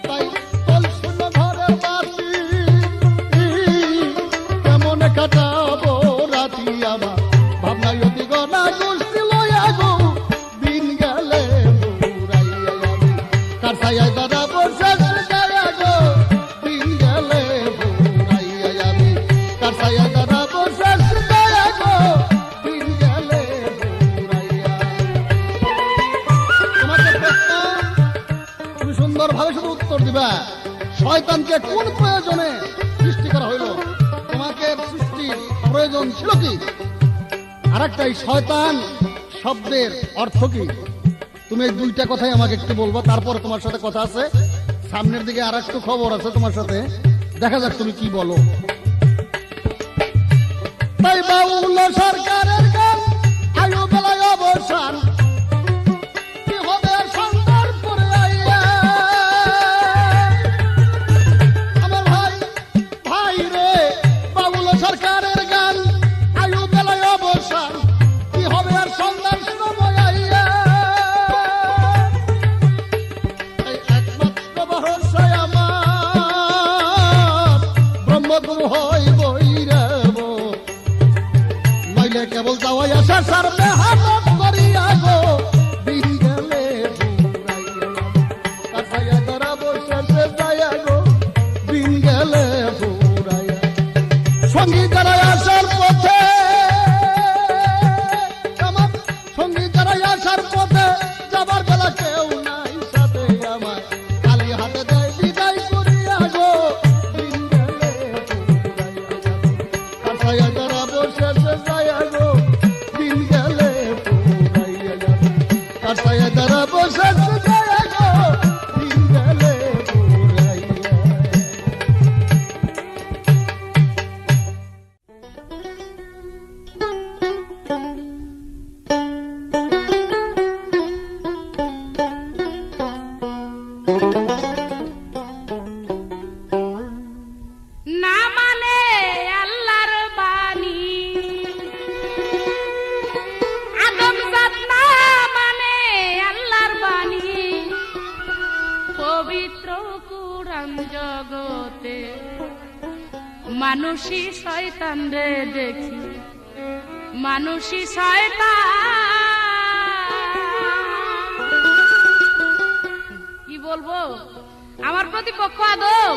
তাই তোল শূন্য ঘরের বাতি, কেমন কাটাবো রাতি আমার, ভাবনায় অতি গনা গোষ্ঠী লইয়া গো, দিন গেলে বুড়াইয়া আমি। কার ছায়ায় দাঁড়াবো শেষ গায়া গো, দিন গেলে বুড়াইয়া আমি। কার ছায়ায় দাঁড়াবো শেষ গায়া গো, দিন গেলে বুড়াইয়া। তোমাকে প্রশ্ন, তুমি সুন্দরভাবে শুধু উত্তর দিবা। শয়তানকে কোন প্রয়োজনে সৃষ্টি করা হইল? তোমাকে সৃষ্টির প্রয়োজন ছিল কি? আরেকটা, এই শয়তান শব্দের অর্থ কি? তুমি এই দুইটা কথাই আমাকে একটু বলবো, তারপরে তোমার সাথে কথা আছে। সামনের দিকে আর একটু খবর আছে তোমার সাথে, দেখা যাক তুমি কি বলো। তাই বাউল সরকারের গান, আয়ু বেলায় অবসান, কি হবে সুন্দর করে আইয়া। আমার ভাই, ভাই রে, বাউল সরকারের গান, আয়ু বেলায় অবসান, কি হবে আর সন্ধ্যার সময় আইয়া। এই একমাত্র ভরসায় আমার, ব্রহ্মগুরু হইবই রে বো। নইলে কেবল যাওয়াই আসা সার মেহনত করিয়া গো, দিন গেলে বুড়াইয়া। কাছাইয়া দাঁড়াবো শেষে যাইয়া গো, দিন গেলে বুড়াইয়া। সঙ্গী যারাই আসার পথে, আমার সঙ্গী যারাই আসার পথে, যাবার বেলা কেউ নাই সাথে আমার, খালি হাতে দেয় বিদায় করিয়া গো, দিন গেলে বুড়াইয়া। কাছাইয়া দাঁড়াবো শেষে যাইয়া গো, দিন গেলে বুড়াইয়া। কাছাইয়া দাঁড়াবো শেষে যাইয়া গো, দিন গেলে বুড়াইয়া। না মানে আল্লাহর বাণী, আদমজাত না মানে আল্লাহর বাণী, পবিত্র কুরআন জগতে মানুষই শয়তান রে দেখি, মানুষই শয়তান। কি বলবো, আমার প্রতিপক্ষ আদম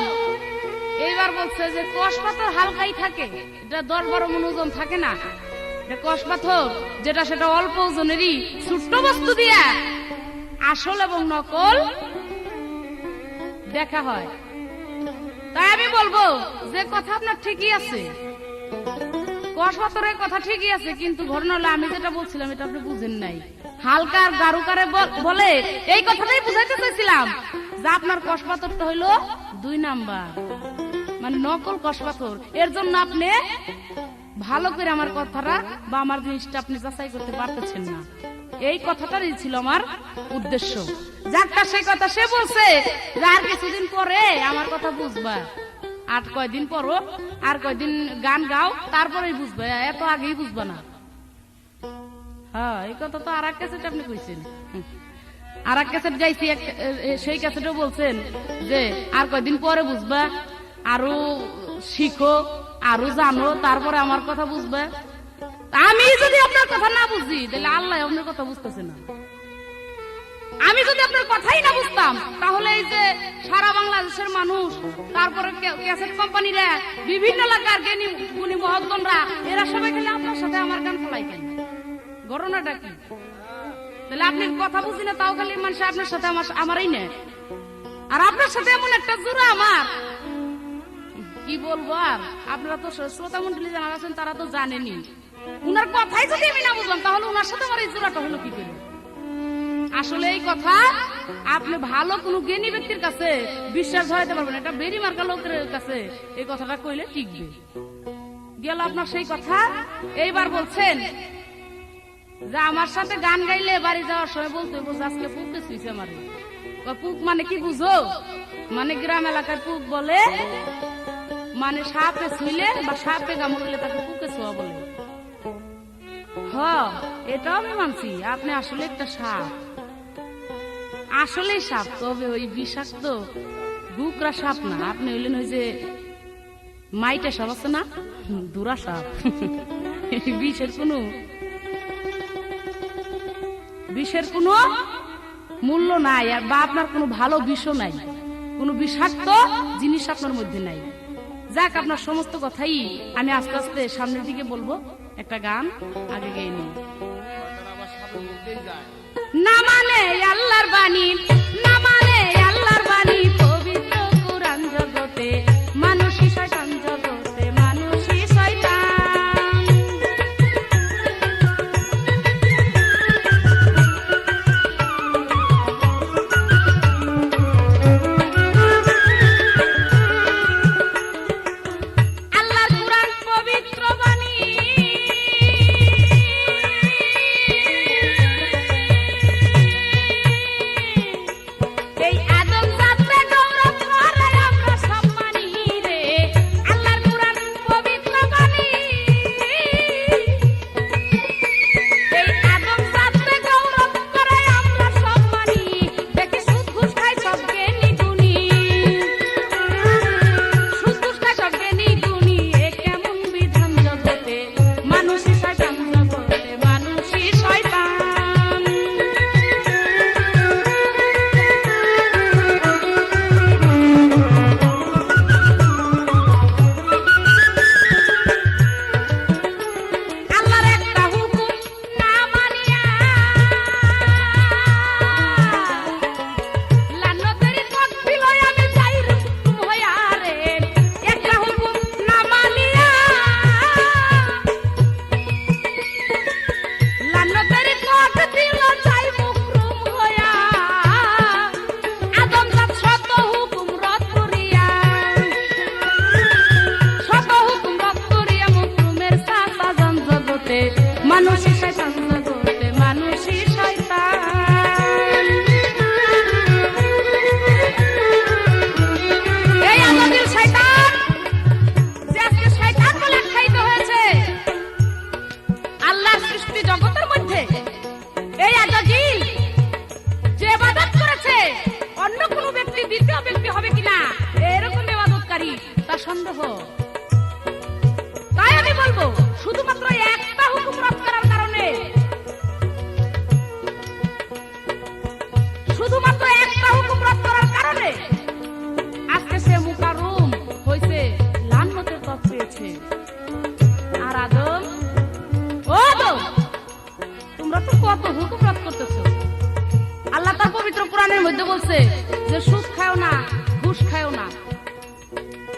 এইবার বলছে যে কষ পাথর হালকাই থাকে, এটা 10-12 মণ ওজন থাকে না। এটা কষ পাথর যেটা, সেটা অল্প ওজনেরই ছোট্ট বস্তু দিয়া আসল এবং নকল দেখা হয়। তাই আমি বলবো যে কথা আপনার ঠিকই আছে, কষ পাথরের কথা ঠিকই আছে, কিন্তু ঘটনা হলো আমি যেটা বলছিলাম এটা আপনি বুঝেন নাই। হালকা আর গারুকারে বলে এই কথাটাই বুঝাইতে চাইছিলাম যে আপনার কষ পাথরটা হইলো 2 নাম্বার, মানে নকল কষ পাথর। এর জন্য আপনি ভালো করে আমার কথাটা বা আমার জিনিসটা আপনি যাচাই করতে পারতেছেন না। এই কথাটাই ছিল আমার উদ্দেশ্য। যারটা সেই কথা সে বলছে যে আর কিছুদিন পরে আমার কথা বুঝবা, আর কয়দিন পরও আর কয়দিন গান গাও তারপরেই বুঝবা, এত আগেই বুঝবা না। হ্যাঁ, এই কথা তো আর এক ক্যাসেট আপনি কইছেন, আর এক ক্যাসেট গাইছি, সেই ক্যাসেটও বলছেন যে আর কয়দিন পরে বুঝবা, আরো শিখো, আরো জানো, তারপরে আমার কথা বুঝবে। আমি যদি আপনার কথা না বুঝি তাহলে আল্লাহ আপনার কথা বুঝতেছে না। আমি যদি আপনার কথাই না বুঝতাম তাহলে এই যে সারা বাংলাদেশের মানুষ, তারপরে ক্যাসেট কোম্পানিরা, বিভিন্ন এলাকার জ্ঞানী গুণী মহৎগণরা, এরা সবাই খেলে আপনার সাথে আমার গান ফলাই কেন? ঘটনাটা কি? তাহলে আপনি কথা বুঝি না, তাও খালি মানুষ আপনার সাথে আমারই নেয়। আর আপনার সাথে এমন একটা জোড়া আমার, কি বলবো আর। আপনারা তো শ্রোতা মন্ডলী যারা আছেন তারা তো জানেনি। উনার কথাই যদি আমি না বুঝলাম তাহলে উনার সাথে আমার এই জোড়াটা হলো কি করে? আসলে এই কথা আপনি ভালো কোনো জ্ঞানী ব্যক্তির কাছে বিশ্বাস হইতে পারবেন, এটা বেরি মার্কা লোকের কাছে এই কথাটা কইলে টিকবে। গেল আপনার সেই কথা। এইবার বলছেন যে আমার সাথে গান গাইলে বাড়ি যাওয়ার সময় বলতে বলছে আজকে পুকে শুইছে আমারে। পুক মানে কি বুঝো? মানে গ্রাম এলাকায় পুক বলে মানে সাপে শুইলে বা সাপে কামড়লে তাকে পুকে ছোঁয়া বলে। হ, এটাও আমি মানছি, আপনি আসলে একটা সাপ, আসলেই সাপ, তবে ওই বিষাক্ত গুকরা সাপ না। আপনি হইলেন ওই যে মাইটা সাপ আছে না, দুরা সাপ। বিষের কোনো মূল্য নাই, আর বা আপনার কোনো ভালো বিষও নাই, কোনো বিষাক্ত জিনিস আপনার মধ্যে নাই। যাক, আপনার সমস্ত কথাই আমি আস্তে আস্তে সামনের দিকে বলবো। একটা গান আগে গেয়ে নিই। না মানে আল্লাহর বাণী, না মানে আল্লাহর বাণী, পবিত্র কুরআন জগতে মানুষই শয়তান, জগতে মানুষই শয়তান। আল্লাহর কুরআন পবিত্র বাণী, এই আদম জাতকে গৌরব করে আমরা সব মানি রে। আল্লাহর কুরআন পবিত্র বাণী, এই আদম জাতকে গৌরব করে আমরা সব মানি। দেখি সুদ ঘুষ খায় সব জ্ঞানী গুণী, সুদ ঘুষ খায় সব জ্ঞানী গুণী। এ কেমন বিধান জগতে মানুষই শয়তান, জগতে মানুষই শয়তান। আল্লাহর একটা হুকুম না মানিয়া লান্নতের পথ বিলয় আমি যাই রুকুম হইয়া রে। একটা হুকুম না মানিয়া লান্নতের পথ দিল যাই মুকরুম হইয়া। আদম জাত শত হুকুম রদ করিয়া, শত হুকুম রদ করিয়া মুকরুমের সাথা জান জগতে মানুষই শয়তান, জগতে মানুষই শয়তান। এই আদমিল শয়তান যে আজকে শয়তান বলে আখ্যায়িত হয়েছে আল্লাহর সৃষ্টি জগতের মধ্যে, এই আজাজিল যে ইবাদত করেছে অন্য কোনো ব্যক্তি দ্বিতীয় ব্যক্তি হবে কিনা এরকম ইবাদতকারী, তার সন্দেহ। তাই আমি বলবো শুধুমাত্র একটা হুকুম রদ করার কারণে, শুধুমাত্র একটা হুকুম রদ করার কারণে আজকে সে মুকাররম হইছে, লান্নতের পথ পেয়েছে। আর আদম, ও আদম, তোমরা তো কত হুকুম রদ করতেছো। আল্লাহ তার পবিত্র কোরআনের মধ্যে বলছে যে সুদ খাও না, ঘুষ খাও না।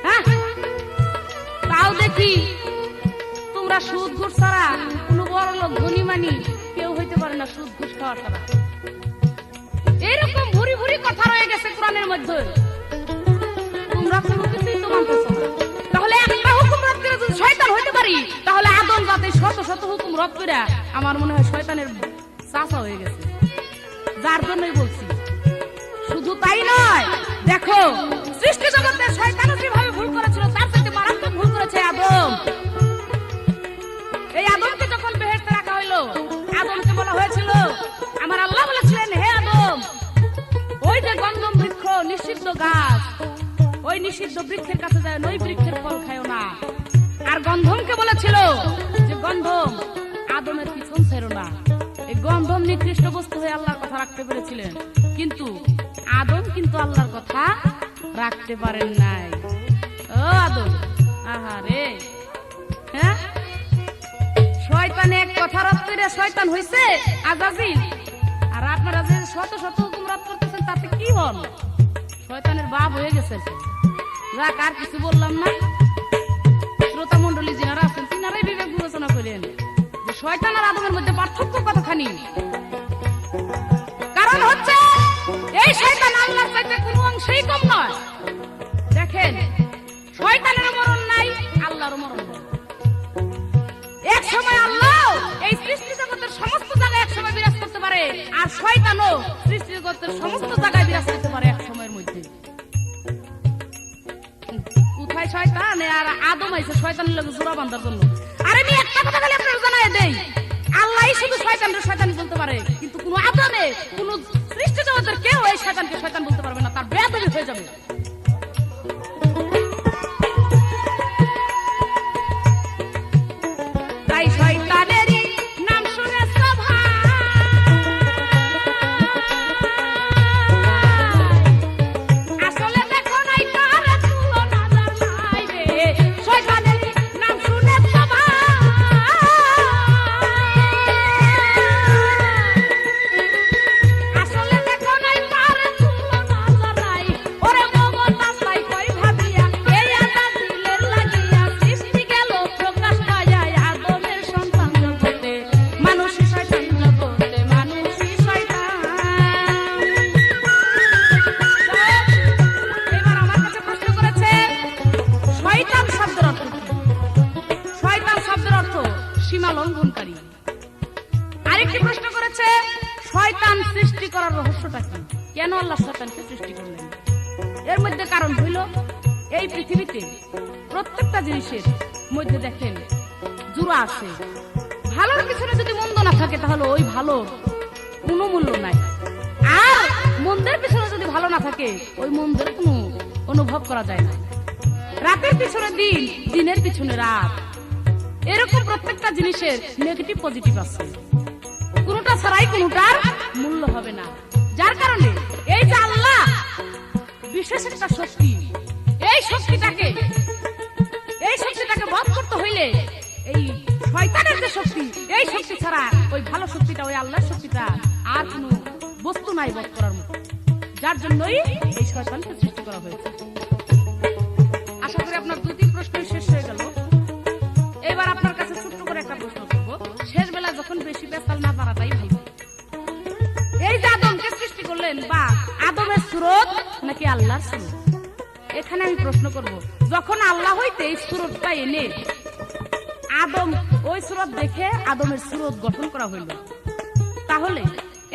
হ্যাঁ, তাও দেখি তোমরা সুদ ঘুষ ছাড়া কোনো বড় লোক ধনী মানি কেউ হইতে পারে না সুদ ঘুষ খাওয়া ছাড়া। এরকম ভুরি ভুরি কথা রয়ে গেছে কোরআনের মধ্যে, তোমরা কোনো কিছুই তো মানতেছো না। তাহলে একটা হুকুম রদ করে যদি শয়তান হইতে পারি, তাহলে আদম জাতে শত শত হুকুম রদ করে আমার মনে হয় শয়তানের চাচা হয়ে গেছে। যার জন্যই বলছি, শুধু তাই নয়, দেখো সৃষ্টি জগতে শয়তানও যেভাবে ভুল করেছিল তার সাথে মারাত্মক ভুল করেছে আদম। এই আদমকে যখন বেহেশতে রাখা হইলো, আদমকে বলা হয়েছিল, আমার আল্লাহ বলেছিলেন হে আদম, ওই যে গন্ধম বৃক্ষ নিষিদ্ধ গাছ, ওই নিষিদ্ধ বৃক্ষের কাছে যায়, ওই বৃক্ষের ফল খায়ও না। আর গন্ধমকে বলেছিল যে গন্ধম আদমের পিছন ছেড়ো না। এই গন্ধম নিকৃষ্ট বস্তু হয়ে আল্লাহর কথা রাখতে পেরেছিলেন, কিন্তু আদম কিন্তু আল্লাহর কথা রাখতে পারেন নাই। ও আদম, আহারে, হ্যাঁ, শয়তানে এক কথা রদ করে শয়তান হইছে আজাজিল। আর আপনারা যে শত শত হুকুম রদ করতেছেন তাতে কি হল? শয়তানের বাপ হয়ে গেছে। যাক, আর কিছু বললাম না। শ্রোতা মন্ডলী যিনারা আছেন তিনারাই বিবেক বিবেচনা করেন যে শয়তান আর আদমের মধ্যে পার্থক্য কতখানি। কারণ হচ্ছে এই শয়তান আল্লাহর চাইতে কোনো অংশেই কম নয়। দেখেন, শয়তানের মরণ নাই, আল্লাহর মরণ নাই। এক সময় আল্লাহ এই সৃষ্টি জগতের সমস্ত জায়গায় এক সময় বিরাজ করতে পারে, আর শয়তানও সৃষ্টি জগতের সমস্ত জায়গায় বিরাজ করতে পারে এক সময়ের মধ্যে। কোথায় শয়তান? আর আদম আইছে শয়তানের লগে জোড়া বাঁধার জন্য। আর আমি একটা কথা খালি আপনাদের জানাই দেই, আল্লাহই শুধু শয়তানের শয়তানি বলতে পারে, কিন্তু কোন আদমে কোন সৃষ্টি জগতের কেউ এই শয়তানকে শয়তান বলতে পারবে না, তার বেয়াদবি হয়ে যাবে। তাই শয়তানেরই নাম শুনে সবাই আসলে দেখো নাই তার তুলনা নাই রে। শয়তানেরই নাম শুনে সবাই আসলে দেখো নাই তার তুলনা নাই। ওরে মগন নাস্তাই কই ভাবিয়া এই আদা দিলের লাগিয়া সৃষ্টি গেল প্রকাশ পায়া আদমের সন্তান জগতে মানুষই শয়তান জগতে মানুষই শয়তান। এবার আমার কাছে প্রশ্ন করেছে শয়তান শব্দের অর্থ কি? শয়তান শব্দের অর্থ সীমা লঙ্ঘনকারী। আরেকটি প্রশ্ন করেছে শয়তান সৃষ্টি করার রহস্যটা কি? কেন আল্লাহ শয়তানকে সৃষ্টি করলেন? এর মধ্যে কারণ হইল এই পৃথিবীতে প্রত্যেকটা জিনিসের মধ্যে দেখেন জোড়া আছে। ভালোর পিছনে যদি মন্দ না থাকে তাহলে ওই ভালো কোনো মূল্য নাই, আর মন্দের পিছনে যদি ভালো না থাকে ওই মন্দের কোনো অনুভব করা যায় না। রাতের পিছনে দিন, দিনের পিছনে রাত, এরকম প্রত্যেকটা জিনিসের নেগেটিভ পজিটিভ আছে, কোনটা ছাড়াই কোনটার মূল্য হবে না। যার কারণে এই যে আল্লাহ বিশেষ একটা শক্তি, এই শক্তিটাকে বধ করতে হইলে এই শয়তানের যে শক্তি, এই শক্তি ছাড়া ওই ভালো শক্তিটা, ওই আল্লাহর শক্তিটা আর কোনো বস্তু নাই বধ করার মতো। যার জন্যই এই শয়তানকে সৃষ্টি করা হয়েছে। আশা করি আপনার দুটি প্রশ্ন শেষ হয়ে গেল। এবার আপনার কাছে ছোট্ট করে একটা প্রশ্ন করব, শেষ বেলা যখন বেশি পেশাল না পারাটাই ভালো। এই যে আদমকে সৃষ্টি করলেন, বা আদমের সুরত নাকি আল্লাহর সুরত? এখানে আমি প্রশ্ন করব, যখন আল্লাহ হইতে এই সুরতটা এনে আদম ওই সুরত দেখে আদমের সুরত গঠন করা হইল, তাহলে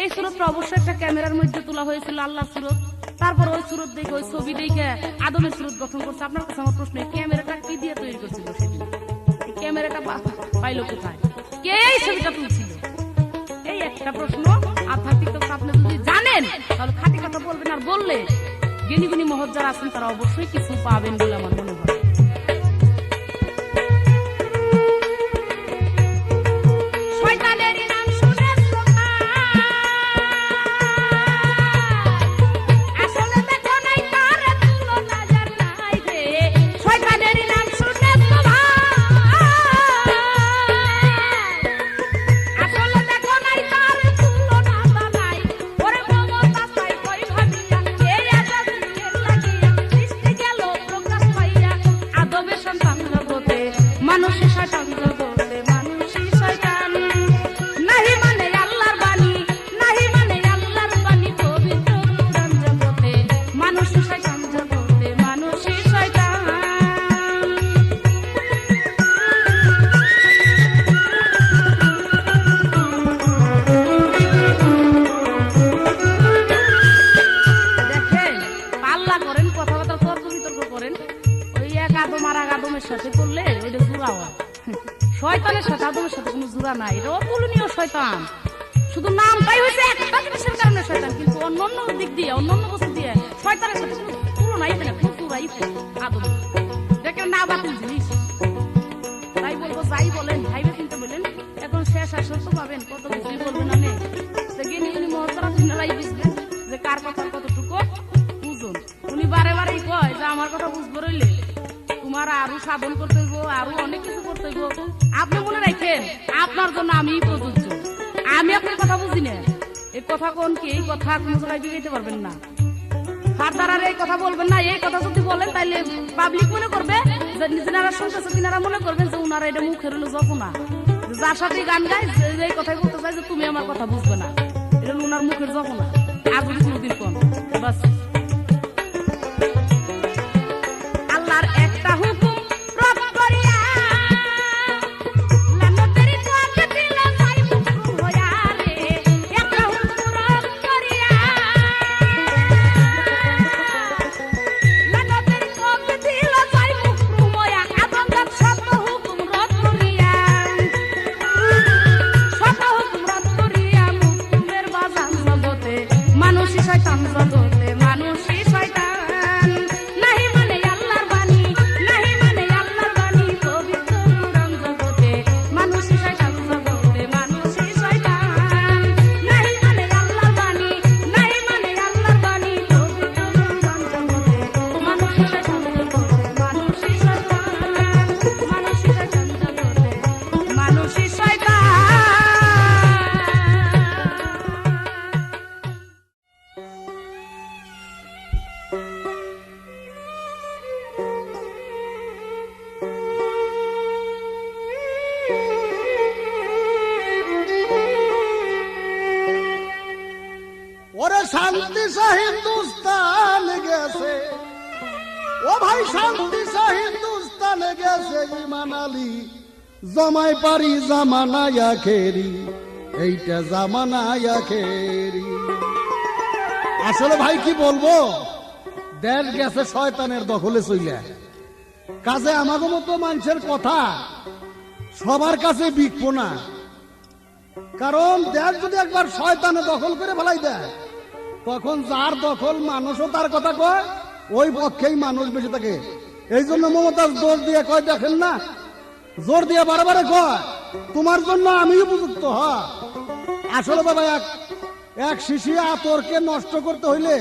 এই সুরতটা অবশ্যই একটা ক্যামেরার মধ্যে তোলা হয়েছিল আল্লাহর সুরত। তারপর ওই সুরত দেখে, ওই ছবি দেখে আদমের সুরত গঠন করছে। আপনার কাছে আমার প্রশ্ন, এই ক্যামেরাটা কি দিয়ে তৈরি করছিল সেদিন? এই ক্যামেরাটা পাইলো কোথায়? কে এই ছবিটা তুলছিল? এই একটা প্রশ্ন। আধ্যাত্মিক কথা আপনি যদি জানেন তাহলে খাঁটি কথা বলবেন, আর বললে জ্ঞানী গুণী মহৎ যারা আছেন তারা অবশ্যই কিছু পাবেন বলে আমার মনে হয়। শয়তানেরই নাম শুনে আসলে দেখো নাই তার তুলনা যার নাই রে। শয়তানেরই নাম শুনে আসলে দেখো নাই তার তুলনা নাই। ওরে মমতা পাই কই ভাবিয়া এই আদা দিলের লাগিয়া সৃষ্টি গেল প্রকাশ পাইয়া আদমের সন্তান জগতে মানুষই শয়তান জগতে মানুষই শয়তান। নাহি মানে আল্লাহর বাণী, নাহি মানে আল্লাহর বাণী পবিত্র কোরআন জগতে মানুষই শয়তান জগতে মানুষই শয়তান। দেখেন, পাল্লা করেন, কথাবার্তা তর্ক বিতর্ক করেন, ওই এক আদম আর এক আদমের সাথে করলে ওইটা জোড়া হয়। শয়তানের সাথে আদমের সাথে কোনো জোড়া নাই, এটা অতুলনীয় শয়তান। শুধু নামটাই হয়েছে একটা জিনিসের কারণে শয়তান, কিন্তু অন্যান্য দিক দিয়ে, অন্যান্য বস্তু দিয়ে শয়তানের সাথে কোনো তুলনাই হয় না, কোনো তুলনাই আদম। দেখেন না বাতিল জিনিস, তাই বলবো যাই বলেন ভাইবে চিন্তা বলেন, এখন শেষ আসর তো পাবেন, কত কিছুই বলবেন না। জ্ঞানী গুণী মহৎরা তিনারাই বুঝবেন যে কার কথা কতটুকু বুঝুন। উনি বারে বারেই কয় যে আমার কথা বুঝবো রইলে তোমার আরো সাধন করতে হইব, আরো অনেক কিছু করতে হইব। আপনি মনে রাখেন আপনার জন্য আমি প্রযোজ্য, আমি আপনার কথা বুঝি না। এই কথা কোন কি, এই কথা কোনো জায়গায় বিগাইতে পারবেন না। ফার্দার আর এই কথা বলবেন না। এই কথা যদি বলেন তাইলে পাবলিক মনে করবে যে যারা শুনতেছে তিনারা মনে করবেন যে উনারা এটা মুখের হলো জপনা, যার সাথে গান গায় এই কথাই বলতে চাই যে তুমি আমার কথা বুঝবে না, এটা উনার মুখের জপনা। আগুন নদীর কোন বাস আল্লাহর একটা হুকুম রব করিয়া লানতের তোকে দিল যাই মুকরু হইয়া রে একটা হুকুম রব করিয়া লানতের তোকে দিল যাই মুকরু হইয়া আদম জাত শত হুকুম রব করিয়া শত হুকুম রব করিয়া মুকুমের বাজান জগতে মানুষই শয়তান জগতে মানুষই শয়তান নাহি মানে আল্লাহর বাণী নাহি মানে আল্লাহর বাণী পবিত্র কোরআন জগতে মানুষই শয়তান জগতে মানুষই শয়তান নাহি মানে আল্লাহর বাণী নাহি মানে আল্লাহর বাণী পবিত্র কোরআন জগতে মানুষই শয়তান জগতে মানুষই শয়তান মানুষই শয়তান জগতে মানুষই শয়তান ওরে শান্তি সা হিন্দুস্তান গেছে, ও ভাই শান্তি সা হিন্দুস্তান গেছে ইমান আলী জামাই পারি জামানায় আখেরি, এইটা জামানায় আখেরি। আসলে ভাই কি বলবো, দেশ গেছে শয়তানের দখলে চইলা। কাজে আমাকে মতো মানুষের কথা সবার কাছে বিকবো না, কারণ দেশ যদি একবার শয়তানে দখল করে ফেলাই দেয় তখন যার দখল মানুষও তার কথা কয়, ওই পক্ষেই মানুষ বেশি থাকে। এই জন্য মমতাজ জোর দিয়ে কয়, দেখেন না, জোর দিয়ে বারবার কয় তোমার জন্য আমি উপযুক্ত। আসলে বাবা এক শিশি আতরকে নষ্ট করতে হইলে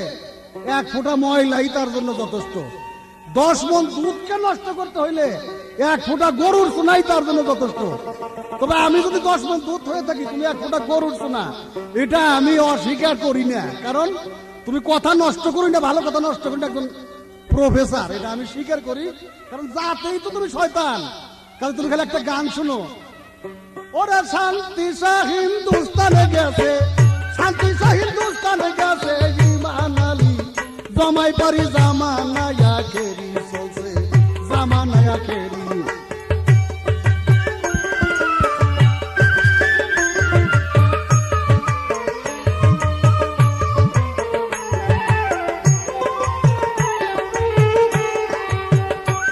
1 ফোঁটা ময়লাই তার জন্য যথেষ্ট। 10 মণ দুধকে নষ্ট করতে হইলে 1 ফোঁটা গরুর সোনাই তার জন্য যথেষ্ট। তবে আমি যদি 10 মণ দুধ হয়ে থাকি, তুমি 1 ফোঁটা গরুর সোনা, এটা আমি অস্বীকার করি না। কারণ তুমি কথা নষ্ট করি না, ভালো কথা নষ্ট করি না, একজন প্রফেসর, এটা আমি স্বীকার করি। কারণ যাতেই তো তুমি শয়তান। কারণ তুমি খালি একটা গান শুনো, ওরে শান্তি সা হিন্দুস্তানে গেছে, শান্তি সা হিন্দুস্তানে গেছে ইমান আলী জামাই পারি জামানায় আখেরি চলছে জামানায় আখেরি।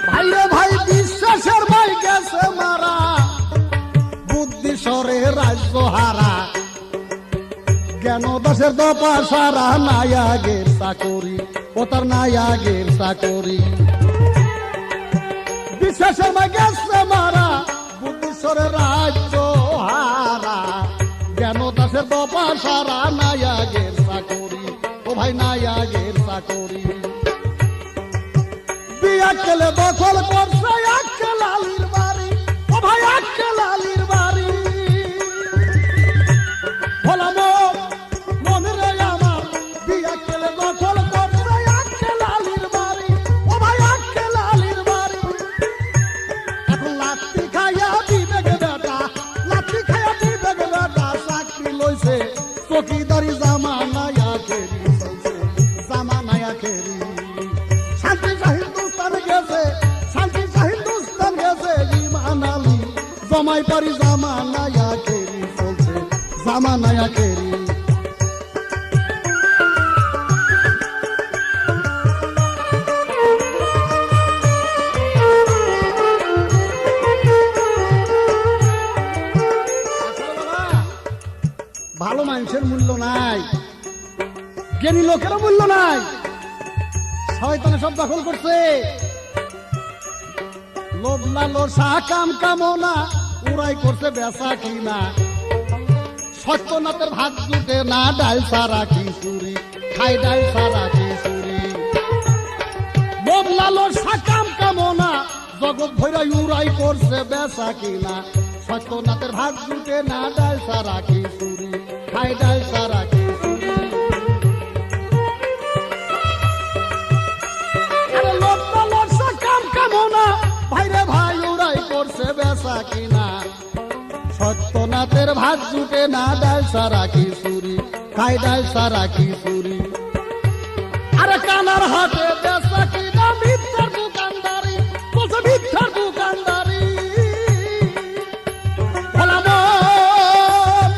ভাইরে ভাই বিশ্বাসের ভাই গেছে মারা, বুদ্ধি সরে রাজ্য হারা, জ্ঞান দাসের দপা সারা নায়াগের চাকরি, ও তার নায়াগের চাকরি। বিশ্বাসের ভাই গেছে মারা, বুদ্ধি সরে রাজ্য হারা, জ্ঞান দাসের দপা সারা নায়াগের চাকরি, ও ভাই নায়াগের চাকরি। বিয়াকেলে দখল করছে আক্কেল আলীর বাড়ি, ও ভাই আক্কেল আলীর বাড়ি। ভোলাম মনে রে আমার, বিয়াকেলে দখল করছে আক্কেল আলীর বাড়ি, ও ভাই আক্কেল আলীর বাড়ি। এখন লাঠি খাইয়া দিবে গে বেটা, লাঠি খাইয়া দিবে গে বেটা, চাকরি লইছে চকিদারি জামানায় আখেরি চলছে জামানায় আখেরি। শান্তি সা হিন্দুস্তান গেছে, শান্তি সা হিন্দুস্তান গেছে ইমান আলী জামাই পারি জামানায় আখেরি চলছে জামানায় আখেরি। ভালো মানুষের মূল্য নাই, জ্ঞানী লোকেরও মূল্য নাই, শয়তানে সব দখল করছে। লোভ লালসা কাম কামনা উড়াই করছে বেচা কিনা, সত্যনাথের ভাত জুটে না, ডাল সারা খিচুড়ি খাই, ডাল সারা খিচুড়ি। লোভ লালসা কাম কামনা জগৎ ভৈরা উড়াই করছে বেচা কিনা, সত্যনাথের ভাত জুটে না, ডাল সারা খিচুড়ি খাই, ডাল সারা খিচুড়ি। ভাইরে ভাই উড়াই করছে বেচা কিনা, সত্যনাথের ভাত জুটে না, ডাল সারা খিচুড়ি খাই ডাল সারা খিচুড়ি। আরে কানার হাটে বেচা কিনা মিথ্যার দোকানদারি, বলছে মিথ্যার দোকানদারি। ভোলা মন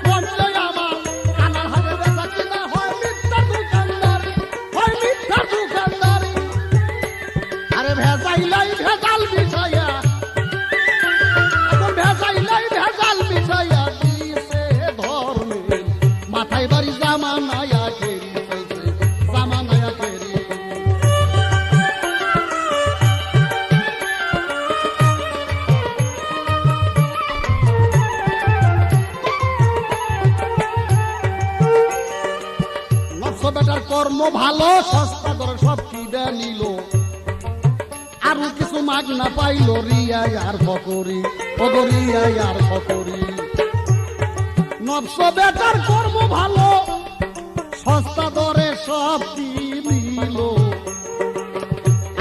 বললে আমার কানার হাটে বেচা কিনা হয় মিথ্যার দোকানদারি, হয় মিথ্যার দোকানদারি। আরে ভেজাইলাই ভেজাল বিষয়া, এখন ভেজাইলাই ভেজাল বিষয়া দিছে ধর্মে মাথায় বাড়ি জামানায়া খেরি হয়েছে, জামানায়া খেরি। নকশো বেটার কর্ম ভালো, সস্তা করে সব কিনে নিল, আরো কিছু মাগ না পাইল রিয়াই আর ফকরি, ফকরিয়াই আর ফকরি। নকশো বেটার কর্ম ভালো, সস্তা দরে সব কিনিল,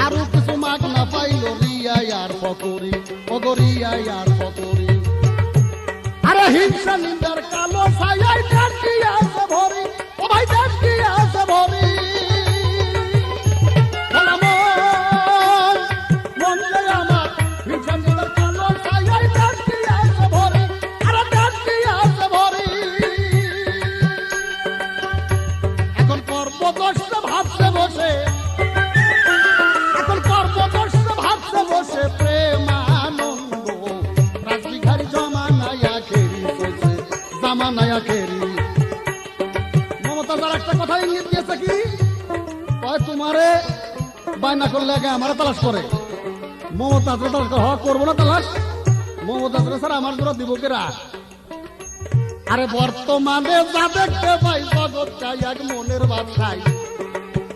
আরো কিছু মাগ না পাইল রিয়াই আর ফকরি, ফকরিয়াই আর ফকরি। আরে হিংসা নিন্দার কালো ছায়াই দেশ দিয়ে আছে ভরি, ও ভাই দেশ দিয়ে আছে ভরি। ভাবছে বসে, এখন কর্মদর্শ ভাবছে বসে প্রেমানন্দ রাজবিঘারি জমানায়া খেরি চলছে, জামানায়া খেরি। মমতা তার একটা কথা ইঙ্গিত দিয়েছে কি, তোমারে বায়না করলে আগে আমারে তালাশ করে। মমতা করবো না তালাশ, মমতা স্যার আমার জন্য দিব কেরা। আরে বর্তমানে যা দেখতে পাই জগৎটাই এক মনের বাসাই,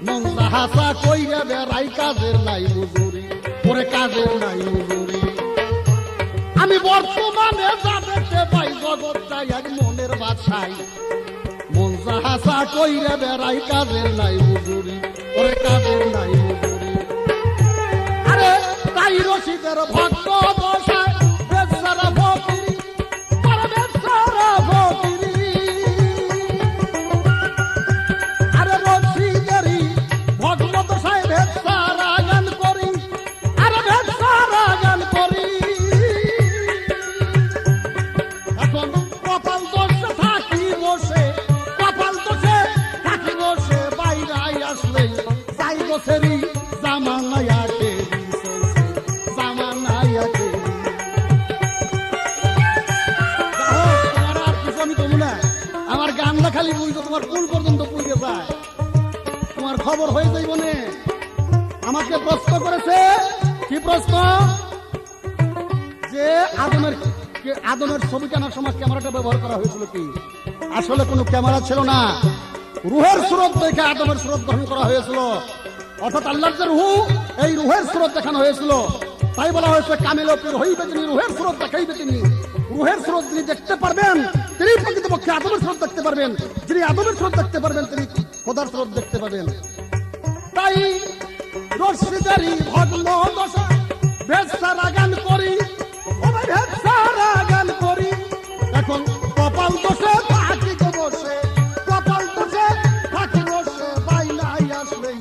মন হাসা কইরা বেড়াই কাজের নাই মজুরি, ওরে কাজের নাই মজুরি। আমি বর্তমানে যা দেখতে পাই জগৎটাই এক মনের বাসাই, মন হাসা কইরা বেড়াই কাজের নাই মজুরি, ওরে কাজের নাই মজুরি। আরে তাই রশিদের ভক্ত দশায় বেচারা ফকিরি, বেচারা ফকিরি। আরে রশিদেরই ভগ্ন দশায় বেচারা গান করি, আরে বেচারা গান করি। এখন কপাল দোষে থাকি বসে, কপাল দোষে থাকি বসে, বাইরে আসলে যাই বসেরি জামানায়া খেরি চলছে, জামানায়া খেরি। তোমার আর কিছু আমি কমু না, আমার গানটা খালি বুঝতো, তোমার কুল পর্যন্ত পুজে যায়, তোমার খবর হয়ে যাইব নে। আমাকে প্রশ্ন করেছে, কি প্রশ্ন, যে আদমের ছবি কেনার সময় ক্যামেরাটা ব্যবহার করা হয়েছিল কি? আসলে কোনো ক্যামেরা ছিল না, রুহের সুরত দেখে আদমের সুরত গ্রহণ করা হয়েছিল। অর্থাৎ আল্লাহর যে রুহ, এই রুহের সুরত দেখানো হয়েছিল। তাই বলা হয়েছে কামিল পীর হইবে তিনি, রুহের সুরত দেখাইবে তিনি। রুহের সুরত যিনি দেখতে পারবেন তিনি প্রকৃতপক্ষে আদমের সুরত দেখতে পারবেন, যিনি আদমের সুরত দেখতে পারবেন তিনি খোদার সুরত দেখতে পাবেন। তাই রশিদেরই ভগ্ন দশা বেচারা গান করি, ও ভাই বেচারা গান করি। এখন কপাল দোষে থাকি বসে, কপাল দোষে থাকি বসে, বাইনাই আসলে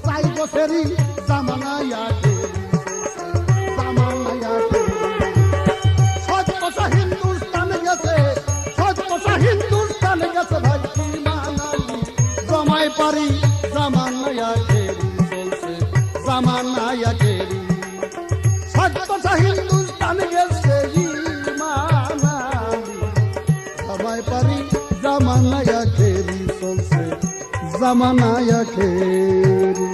চাই বসেরি জামানায়া খেরি, জামানায়া খেরি। সত্যসা হিন্দুস্তানে গেছে, সত্যসা হিন্দুস্তানে গেছে, ভাই কি মানালি জমাই পারি জামানায়া খেরি চলছে, জামানায়া খেরি। সত্যসা হিন্দুস্তানে গেছে মানালি জমাই পারি জামানায়া খেরি চলছে, জামানায়া খেরি।